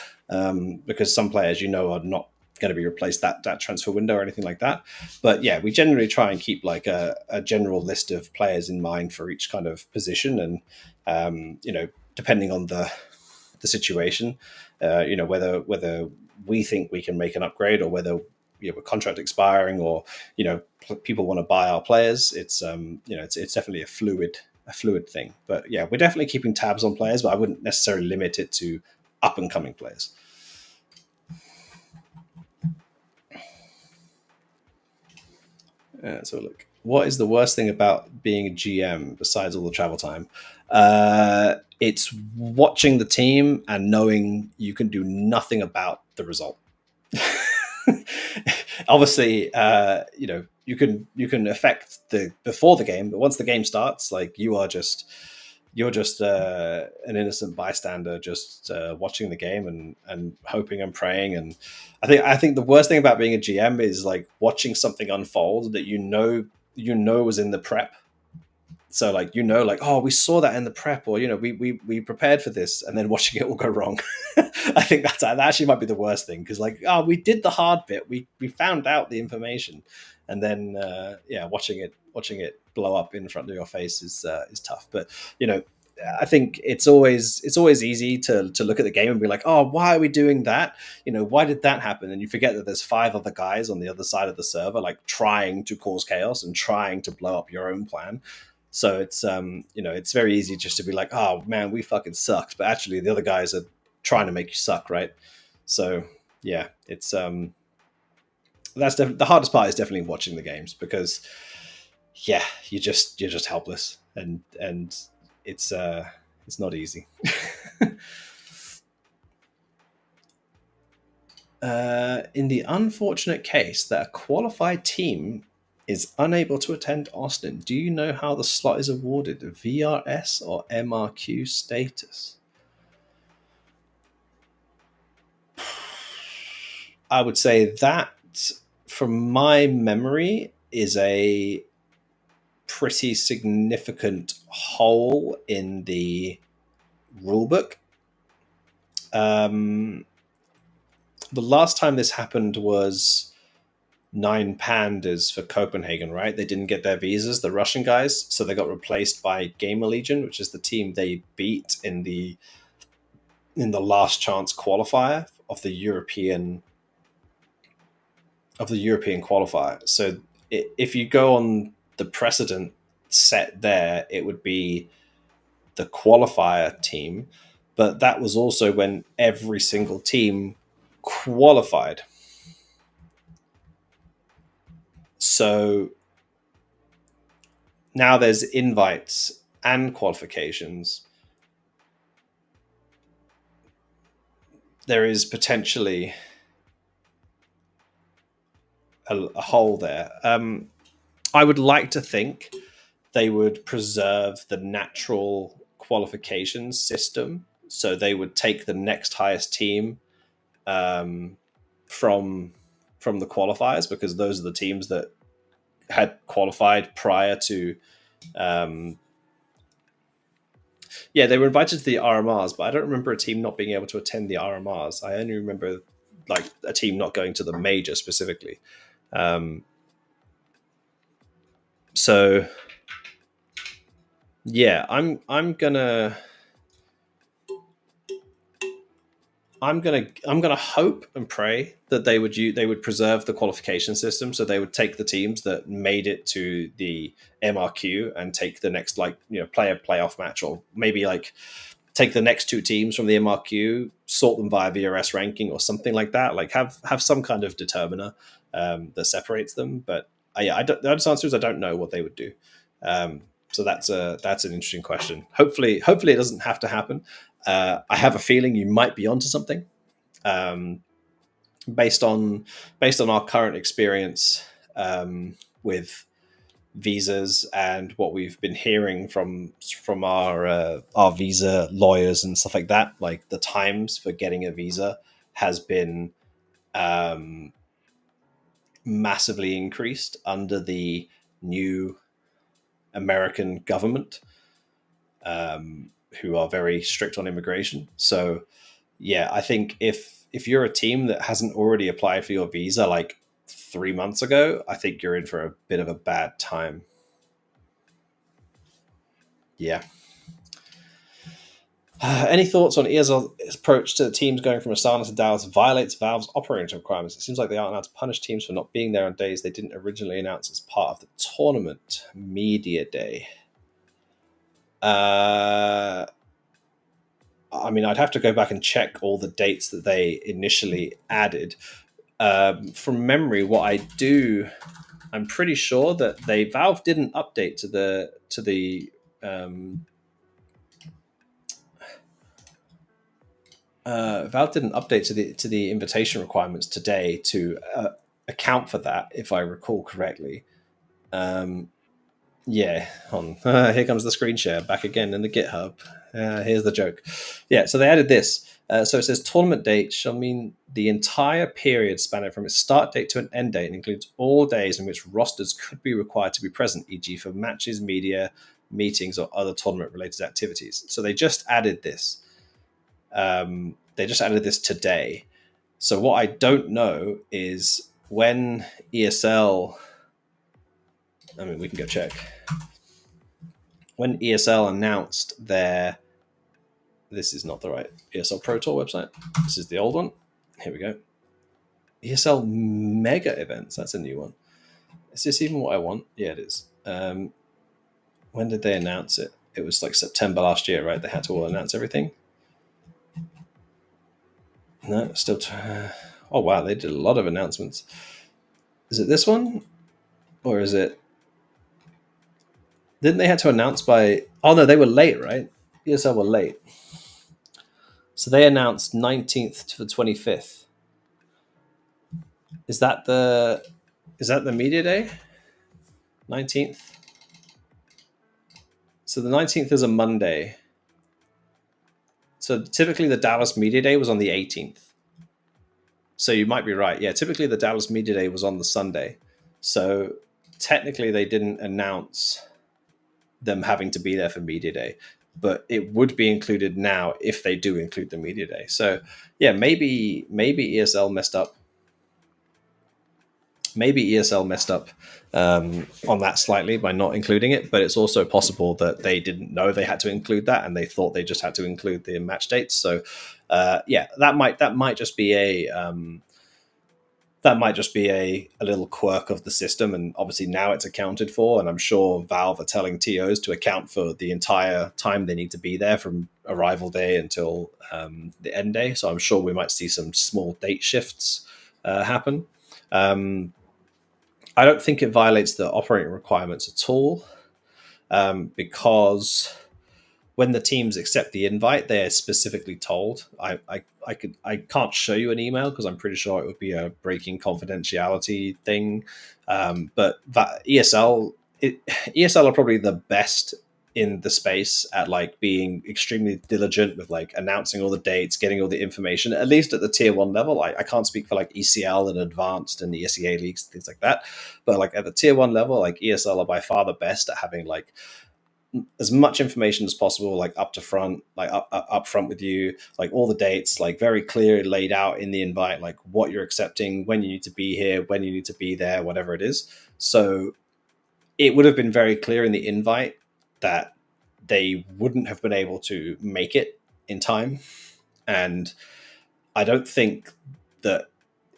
because some players are not going to be replaced that transfer window or anything like that. But yeah, we generally try and keep like a general list of players in mind for each kind of position, and depending on the situation, whether we think we can make an upgrade, or whether with contract expiring, or people want to buy our players. It's it's definitely a fluid thing. But yeah, we're definitely keeping tabs on players, but I wouldn't necessarily limit it to up and coming players. So look, what is the worst thing about being a GM besides all the travel time? It's watching the team and knowing you can do nothing about the result. Obviously, you can affect the before the game, but once the game starts, like you're just an innocent bystander, just watching the game and hoping and praying. And I think the worst thing about being a GM is like watching something unfold that was in the prep. So like like, oh, we saw that in the prep, or we prepared for this, and then watching it all go wrong. I think that actually might be the worst thing, because like, oh, we did the hard bit, we found out the information, and then watching it blow up in front of your face is tough. But I think it's always easy to look at the game and be like, oh, why are we doing that? Why did that happen? And you forget that there's 5 other guys on the other side of the server, like trying to cause chaos and trying to blow up your own plan. So it's it's very easy just to be like, oh man, we fucking sucked, but actually the other guys are trying to make you suck, right? So yeah, it's the hardest part is definitely watching the games, because yeah, you're just helpless, and it's not easy. In the unfortunate case that a qualified team is unable to attend Austin, do you know how the slot is awarded? VRS or MRQ status? I would say that, from my memory, is a pretty significant hole in the rulebook. The last time this happened was 9 Pandas for Copenhagen, right? They didn't get their visas, the Russian guys, so they got replaced by Gamer Legion, which is the team they beat in the last chance qualifier of the European qualifier. So if you go on the precedent set there, it would be the qualifier team, but that was also when every single team qualified. So now there's invites and qualifications. There is potentially a hole there. I would like to think they would preserve the natural qualification system. So they would take the next highest team um, from the qualifiers, because those are the teams that had qualified prior to. Um, yeah, they were invited to the RMRs, but I don't remember a team not being able to attend the RMRs. I only remember like a team not going to the major specifically. So yeah, I'm gonna hope and pray that they would preserve the qualification system, so they would take the teams that made it to the MRQ and take the next, like, play a playoff match, or maybe like take the next two teams from the MRQ, sort them via VRS ranking or something like that. Like have some kind of determiner that separates them. But yeah, the honest answer is I don't know what they would do. So that's an interesting question. Hopefully it doesn't have to happen. I have a feeling you might be onto something, um, based on our current experience with visas and what we've been hearing from our visa lawyers and stuff like that. Like the times for getting a visa has been um, massively increased under the new American government, who are very strict on immigration. So yeah, I think if you're a team that hasn't already applied for your visa like 3 months ago, I think you're in for a bit of a bad time. Yeah. Any thoughts on ESL's approach to teams going from Astana to Dallas violates Valve's operating requirements? It seems like they aren't allowed to punish teams for not being there on days they didn't originally announce as part of the tournament media day. I mean, I'd have to go back and check all the dates that they initially added. From memory, I'm pretty sure that Valve didn't update to the Valve didn't update to the invitation requirements today to account for that, if I recall correctly. Yeah, here comes the screen share back again in the GitHub. Here's the joke. Yeah, so they added this. So it says tournament date shall mean the entire period spanning from its start date to an end date, and includes all days in which rosters could be required to be present, e.g. for matches, media, meetings, or other tournament-related activities. So they just added this. They just added this today. So what I don't know is when ESL... I mean, we can go check. When ESL announced their... This is not the right ESL Pro Tour website. This is the old one. Here we go. ESL Mega Events. That's a new one. Is this even what I want? Yeah, it is. When did they announce it? It was like September last year, right? They had to all announce everything. No, still... Oh, wow. They did a lot of announcements. Is it this one? Or is it... Didn't they have to announce by... Oh, no, they were late, right? ESL were late. So they announced 19th to the 25th. Is that the media day? 19th? So the 19th is a Monday. So typically the Dallas media day was on the 18th. So you might be right. Yeah, typically the Dallas media day was on the Sunday. So technically they didn't announce them having to be there for media day, but it would be included now if they do include the media day. So yeah, maybe ESL messed up. Maybe ESL messed up on that slightly by not including it, but it's also possible that they didn't know they had to include that and they thought they just had to include the match dates. So yeah, that might just be a little quirk of the system, and obviously now it's accounted for, and I'm sure Valve are telling TOs to account for the entire time they need to be there from arrival day until the end day. So I'm sure we might see some small date shifts happen. I don't think it violates the operating requirements at all. because when the teams accept the invite, they're specifically told. I can't show you an email because I'm pretty sure it would be a breaking confidentiality thing. But that ESL are probably the best in the space at like being extremely diligent with like announcing all the dates, getting all the information, at least at the tier one level. I can't speak for like ECL and advanced and the ESEA leagues, things like that. But like at the tier one level, like ESL are by far the best at having like as much information as possible, like up to front, like up front with you, like all the dates, like very clear laid out in the invite, like what you're accepting, when you need to be here, when you need to be there, whatever it is. So it would have been very clear in the invite that they wouldn't have been able to make it in time. And I don't think that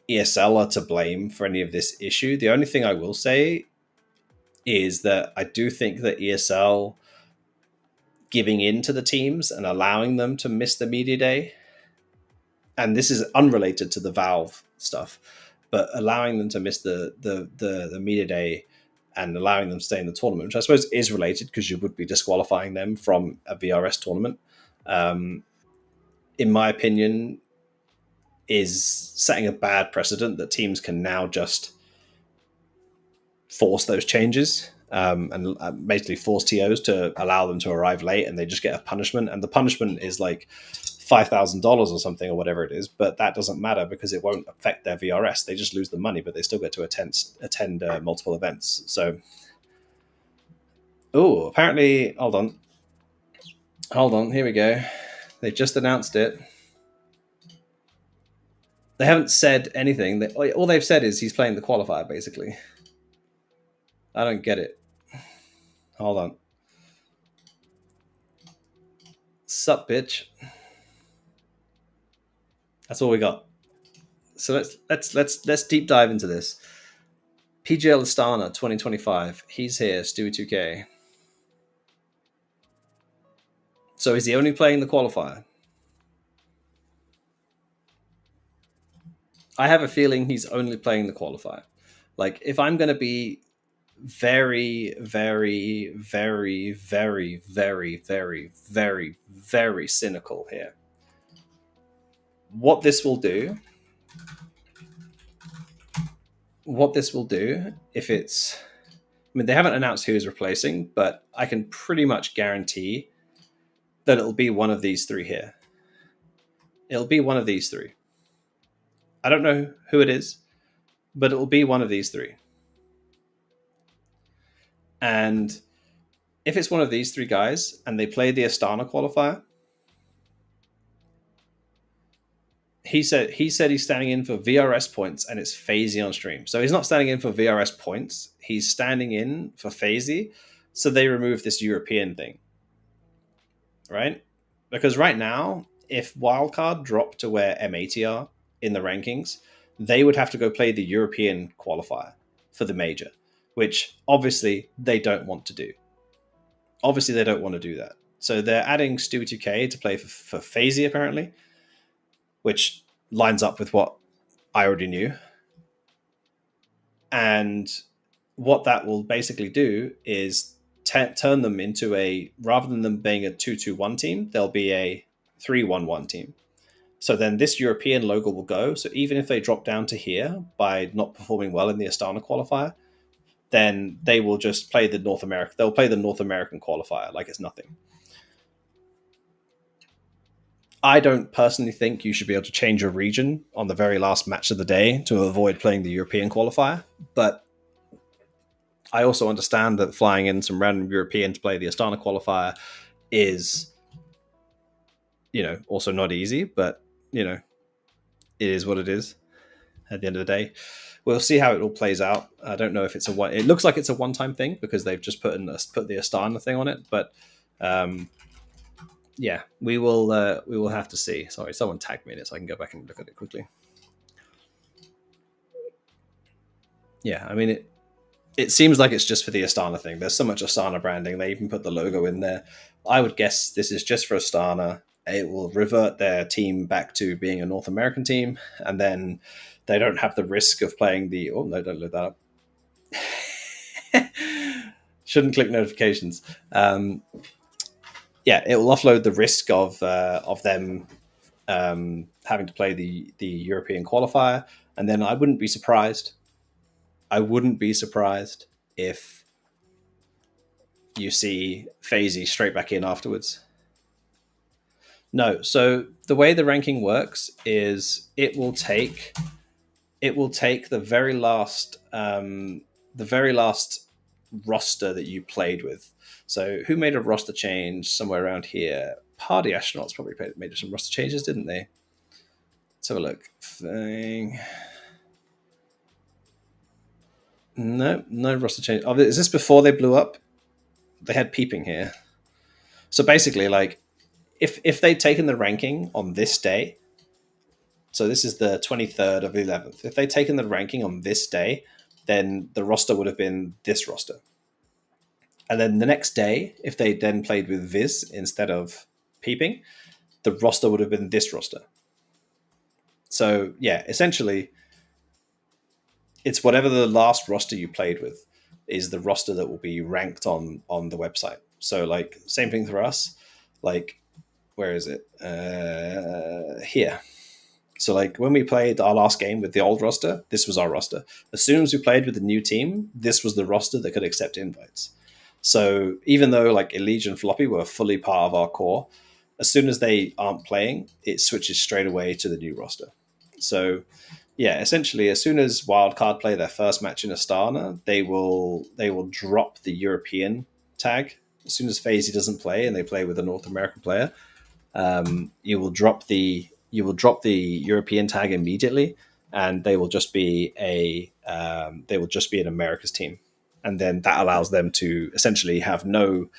ESL are to blame for any of this issue. The only thing I will say is that I do think that ESL giving in to the teams and allowing them to miss the media day, and this is unrelated to the Valve stuff, but allowing them to miss the media day and allowing them to stay in the tournament, which I suppose is related because you would be disqualifying them from a VRS tournament, in my opinion, is setting a bad precedent that teams can now just force those changes, and basically force TOs to allow them to arrive late, and they just get a punishment. And the punishment is like $5,000 or something or whatever it is, but that doesn't matter because it won't affect their VRS. They just lose the money, but they still get to attend multiple events. So, oh, apparently, hold on, here we go. They just announced it. They haven't said anything. All they've said is he's playing the qualifier, basically. I don't get it. Hold on. Sup, bitch. That's all we got. So let's deep dive into this. PGL Astana 2025. He's here, Stewie 2K. So is he only playing the qualifier? I have a feeling he's only playing the qualifier. Like, if I'm going to be very, very, very, very, very, very, very, very cynical here, what this will do if it's, I mean, they haven't announced who is replacing, but I can pretty much guarantee that it'll be one of these three here. It'll be one of these three. I don't know who it is, but it will be one of these three. And if it's one of these three guys and they play the Astana qualifier, he said he's standing in for VRS points and it's FaZe on stream. So he's not standing in for VRS points. He's standing in for FaZe. So they remove this European thing, right? Because right now, if Wildcard dropped to where M80 are in the rankings, they would have to go play the European qualifier for the major, which obviously they don't want to do. Obviously, they don't want to do that. So they're adding Stewie 2K to play for FaZe, apparently, which lines up with what I already knew. And what that will basically do is turn them into a, rather than them being a 2-2-1 team, they'll be a 3-1-1 team. So then this European logo will go. So even if they drop down to here by not performing well in the Astana qualifier, then they will just play the North America. They'll play the North American qualifier like it's nothing. I don't personally think you should be able to change your region on the very last match of the day to avoid playing the European qualifier. But I also understand that flying in some random European to play the Astana qualifier is, also not easy, but, it is what it is at the end of the day. We'll see how it all plays out. I don't know if it's it looks like it's a one-time thing because they've just put the Astana thing on it, but yeah, we will have to see. Sorry, someone tagged me in it so I can go back and look at it quickly. Yeah, I mean, it seems like it's just for the Astana thing. There's so much Astana branding. They even put the logo in there. I would guess this is just for Astana. It will revert their team back to being a North American team, and then they don't have the risk of playing the... Oh, no, don't look that up. Shouldn't click notifications. Yeah, it will offload the risk of them having to play the European qualifier, and then I wouldn't be surprised. I wouldn't be surprised if you see FaZe straight back in afterwards. No, so the way the ranking works is it will take the very last roster that you played with. So who made a roster change somewhere around here? Party Astronauts probably made some roster changes, didn't they? Let's have a look. No roster change. Oh, is this before they blew up? They had peeping here. So basically, like, if they'd taken the ranking on this day, so this is the 23rd of the 11th. If they'd taken the ranking on this day, then the roster would have been this roster. And then the next day, if they then played with Viz instead of peeping, the roster would have been this roster. So yeah, essentially, it's whatever the last roster you played with is the roster that will be ranked on the website. So like same thing for us. Like, where is it? Here. So like when we played our last game with the old roster, this was our roster. As soon as we played with the new team, this was the roster that could accept invites. So even though like Elite and Floppy were fully part of our core, as soon as they aren't playing, it switches straight away to the new roster. So yeah, essentially, as soon as Wildcard play their first match in Astana, they will drop the European tag. As soon as FaZe doesn't play and they play with a North American player, you will drop the European tag immediately, and they will just be an America's team, and then that allows them to essentially have no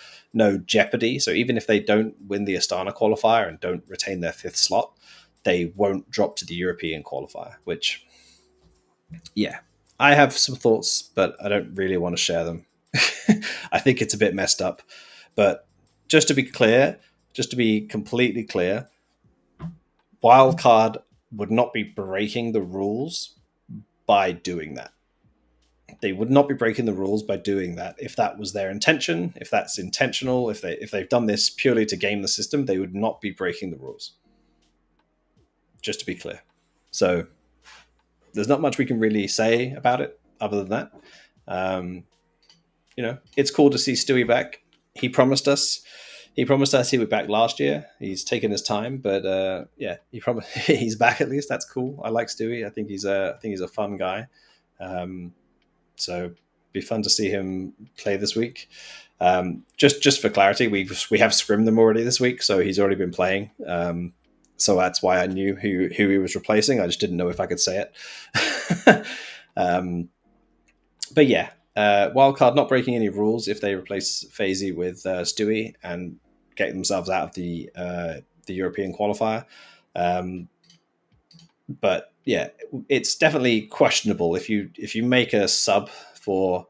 jeopardy. So even if they don't win the Astana qualifier and don't retain their 5th slot, they won't drop to the European qualifier. Which, yeah, I have some thoughts, but I don't really want to share them. I think it's a bit messed up, but just to be completely clear, Wildcard would not be breaking the rules by doing that. They would not be breaking the rules by doing that. If that was their intention, if that's intentional, if they've done this purely to game the system, they would not be breaking the rules. Just to be clear. So there's not much we can really say about it other than that. It's cool to see Stewie back. He promised us he would be back last year. He's taken his time, but he promised he's back at least. That's cool. I like Stewie. I think he's a fun guy. So it'd be fun to see him play this week. Just for clarity, we have scrimmed them already this week, so he's already been playing. So that's why I knew who he was replacing. I just didn't know if I could say it. But yeah, Wildcard not breaking any rules if they replace FaZe with Stewie and get themselves out of the European qualifier. But yeah, it's definitely questionable if you make a sub for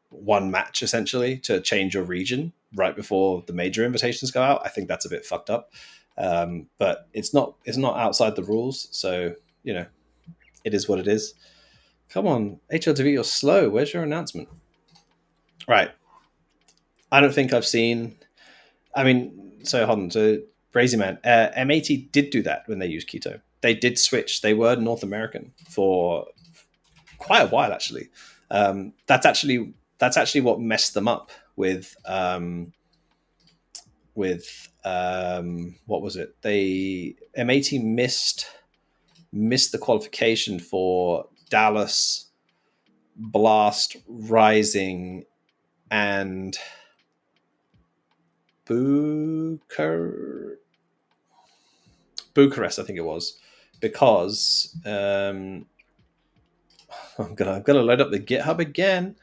one match essentially to change your region right before the major invitations go out. I think that's a bit fucked up. But it's not outside the rules, so it is what it is. Come on, HLTV, you're slow. Where's your announcement? Right. I don't think I've seen. I mean, so hold on. So Brazy Man, M80 did do that when they used Keto. They did switch. They were North American for quite a while, actually. That's actually what messed them up with what was it? M80 missed the qualification for Dallas, Blast, Rising, and Bucharest, I think it was, because I'm gonna load up the GitHub again.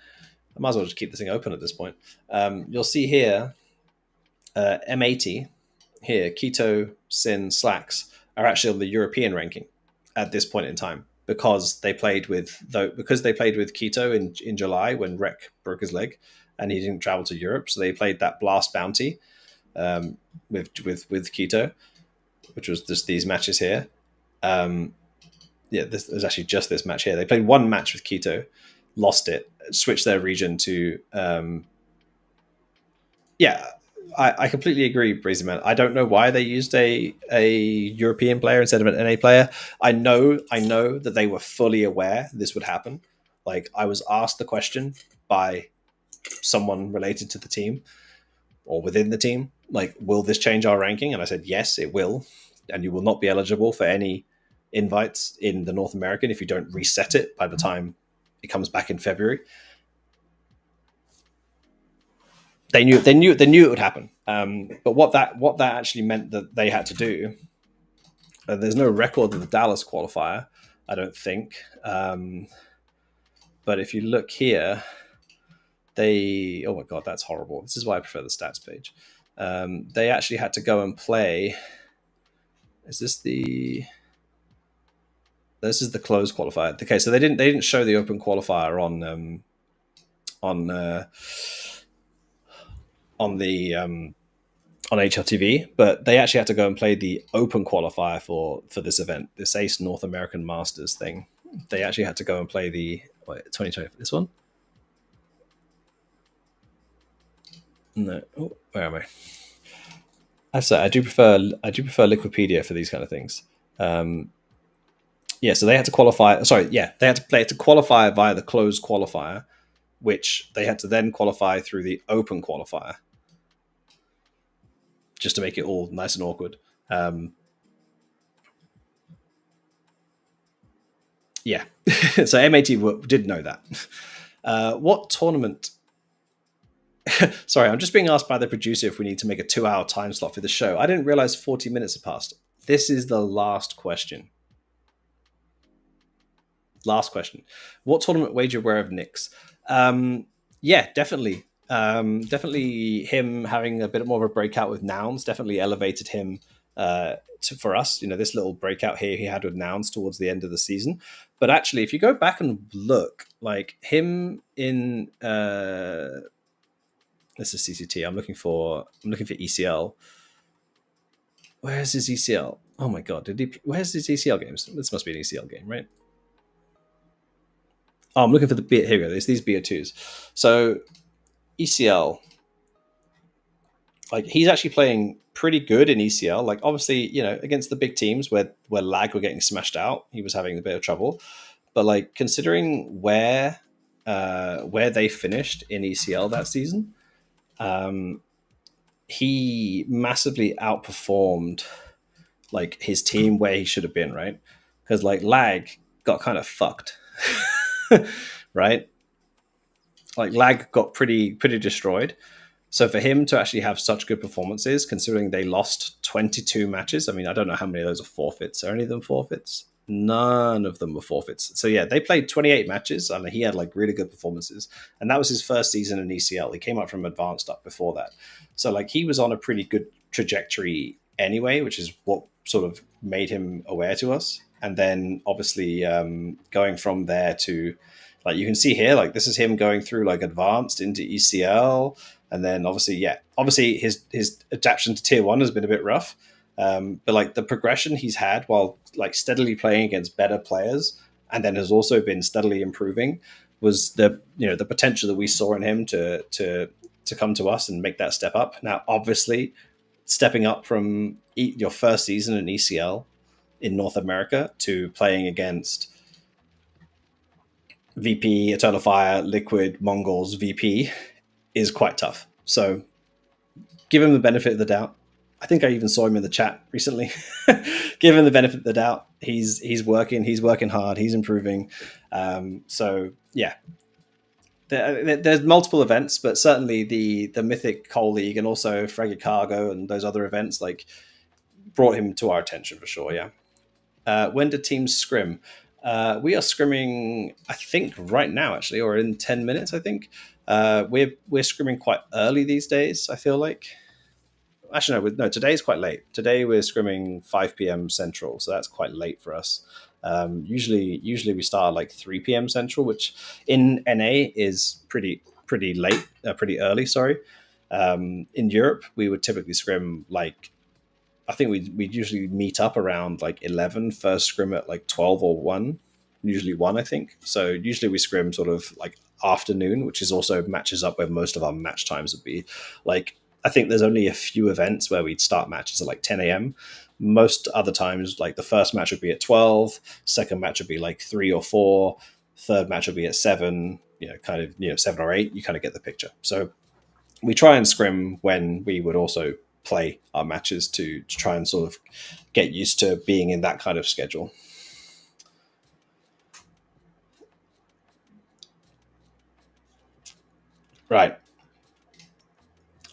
I might as well just keep this thing open at this point. You'll see here M80 here, Keto, Sin, Slacks are actually on the European ranking at this point in time because they played with Keto in July when Rek broke his leg and he didn't travel to Europe, so they played that Blast Bounty with Keto, which was just these matches here. This was actually just this match here. They played one match with Keto, lost it, switched their region to Yeah, I completely agree, Breezy Man. I don't know why they used a European player instead of an NA player. I know that they were fully aware this would happen. Like I was asked the question by someone related to the team or within the team, like, will this change our ranking? And I said, yes, it will. And you will not be eligible for any invites in the North American if you don't reset it by the time it comes back in February. They knew it would happen. But what that actually meant that they had to do. There's no record of the Dallas qualifier, I don't think. But if you look here, they oh my god, that's horrible. This is why I prefer the stats page. They actually had to go and play. Is this the? This is the closed qualifier. Okay, so they didn't show the open qualifier on on the on HLTV, but they actually had to go and play the open qualifier for this event, this Ace North American Masters thing. They actually had to go and play the 2020 this one. No, where am I? I say I do prefer Liquipedia for these kind of things. Yeah, so they had to qualify. Sorry, yeah, they had to play to qualify via the closed qualifier, which they had to then qualify through the open qualifier, just to make it all nice and awkward. Yeah, so MAT did know that. What tournament? Sorry, I'm just being asked by the producer if we need to make a 2-hour time slot for the show. I didn't realize 40 minutes had passed. This is the last question. Last question. What tournament were you aware of Nick's? Yeah, definitely. Definitely him having a bit more of a breakout with Nouns definitely elevated him for us. You know, this little breakout here he had with Nouns towards the end of the season. But actually, if you go back and look, like him in this is CCT. I'm looking for ECL. Where's his ECL? Oh my god, where's his ECL games? This must be an ECL game, right? Oh, I'm looking for the here we go. There's these BO2s. So ECL, like he's actually playing pretty good in ECL. Like obviously, you know, against the big teams where lag were getting smashed out, he was having a bit of trouble. But like considering where they finished in ECL that season, he massively outperformed like his team where he should have been, right? Because like lag got kind of fucked, right? Like lag got pretty destroyed. So for him to actually have such good performances, considering they lost 22 matches, I mean, I don't know how many of those are forfeits. Are any of them forfeits? None of them were forfeits. So yeah, they played 28 matches and he had like really good performances. And that was his first season in ECL. He came up from advanced up before that. So like he was on a pretty good trajectory anyway, which is what sort of made him aware to us. And then obviously going from there to like you can see here, like this is him going through like advanced into ECL. And then obviously his adaptation to tier 1 has been a bit rough. But like the progression he's had while like steadily playing against better players and then has also been steadily improving was the potential that we saw in him to come to us and make that step up. Now, obviously, stepping up from your first season in ECL in North America to playing against VP, Eternal Fire, Liquid, Mongols, VP is quite tough. So give him the benefit of the doubt. I think I even saw him in the chat recently. Give him the benefit of the doubt. He's working hard, he's improving. So yeah, there's multiple events, but certainly the Mythic Coal League and also Frigate Cargo and those other events like brought him to our attention for sure. Yeah. When did teams scrim? We are scrimming, I think, right now actually, or in 10 minutes. I think we're scrimming quite early these days. I feel like. Actually, no. Today's quite late. Today we're scrimming 5 p.m. Central, so that's quite late for us. Usually we start at like 3 p.m. Central, which in NA is pretty late, pretty early. Sorry. In Europe, we would typically scrim like I think we'd usually meet up around like 11, first scrim at like 12 or 1, usually 1, I think. So usually we scrim sort of like afternoon, which is also matches up where most of our match times would be. Like I think there's only a few events where we'd start matches at like 10 a.m. Most other times, like the first match would be at 12, second match would be like 3 or 4, third match would be at 7, kind of, 7 or 8. You kind of get the picture. So we try and scrim when we would also play our matches to try and sort of get used to being in that kind of schedule. Right.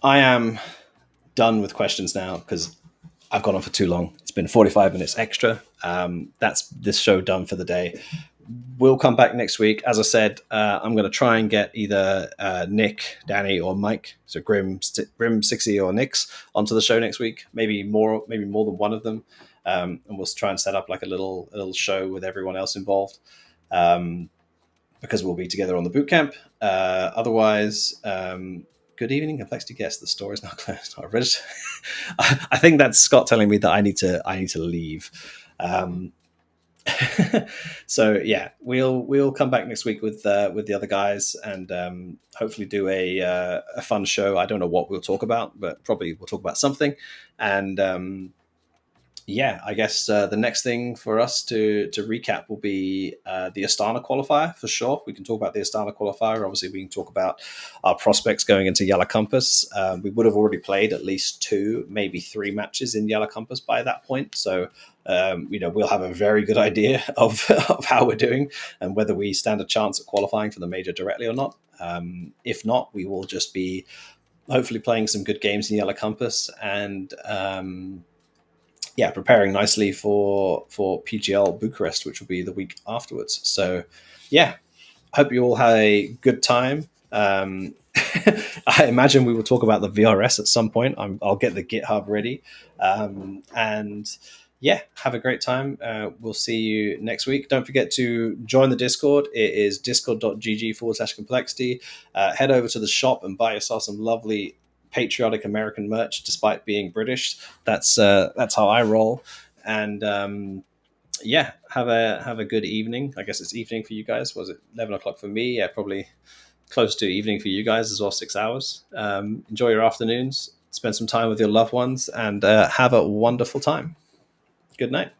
I am done with questions now because I've gone on for too long. It's been 45 minutes extra. That's this show done for the day. We'll come back next week. As I said, I'm going to try and get either Nick, Danny, or Mike, so Grim, Sixty, or Nix, onto the show next week. Maybe more than one of them, and we'll try and set up like a little show with everyone else involved, because we'll be together on the boot camp. Otherwise, good evening, complexity guest. The store is now closed. I think that's Scott telling me that I need to leave. So yeah, we'll come back next week with the other guys and hopefully do a fun show. I don't know what we'll talk about, but probably we'll talk about something. And yeah, I guess the next thing for us to recap will be the Astana qualifier for sure. We can talk about the Astana qualifier. Obviously, we can talk about our prospects going into Yellow Compass. We would have already played at least 2, maybe 3 matches in Yellow Compass by that point. So, we'll have a very good idea of how we're doing and whether we stand a chance at qualifying for the major directly or not. If not, we will just be hopefully playing some good games in Yellow Compass and preparing nicely for PGL Bucharest, which will be the week afterwards. So, yeah, hope you all had a good time. I imagine we will talk about the VRS at some point. I'll get the GitHub ready. And yeah, have a great time. We'll see you next week. Don't forget to join the Discord. It is discord.gg/complexity. Head over to the shop and buy yourself some lovely patriotic American merch, despite being British. That's how I roll. And have a good evening. I guess it's evening for you guys. Was it 11 o'clock for me? Yeah, probably close to evening for you guys as well. 6 hours. Enjoy your afternoons. Spend some time with your loved ones, and have a wonderful time. Good night.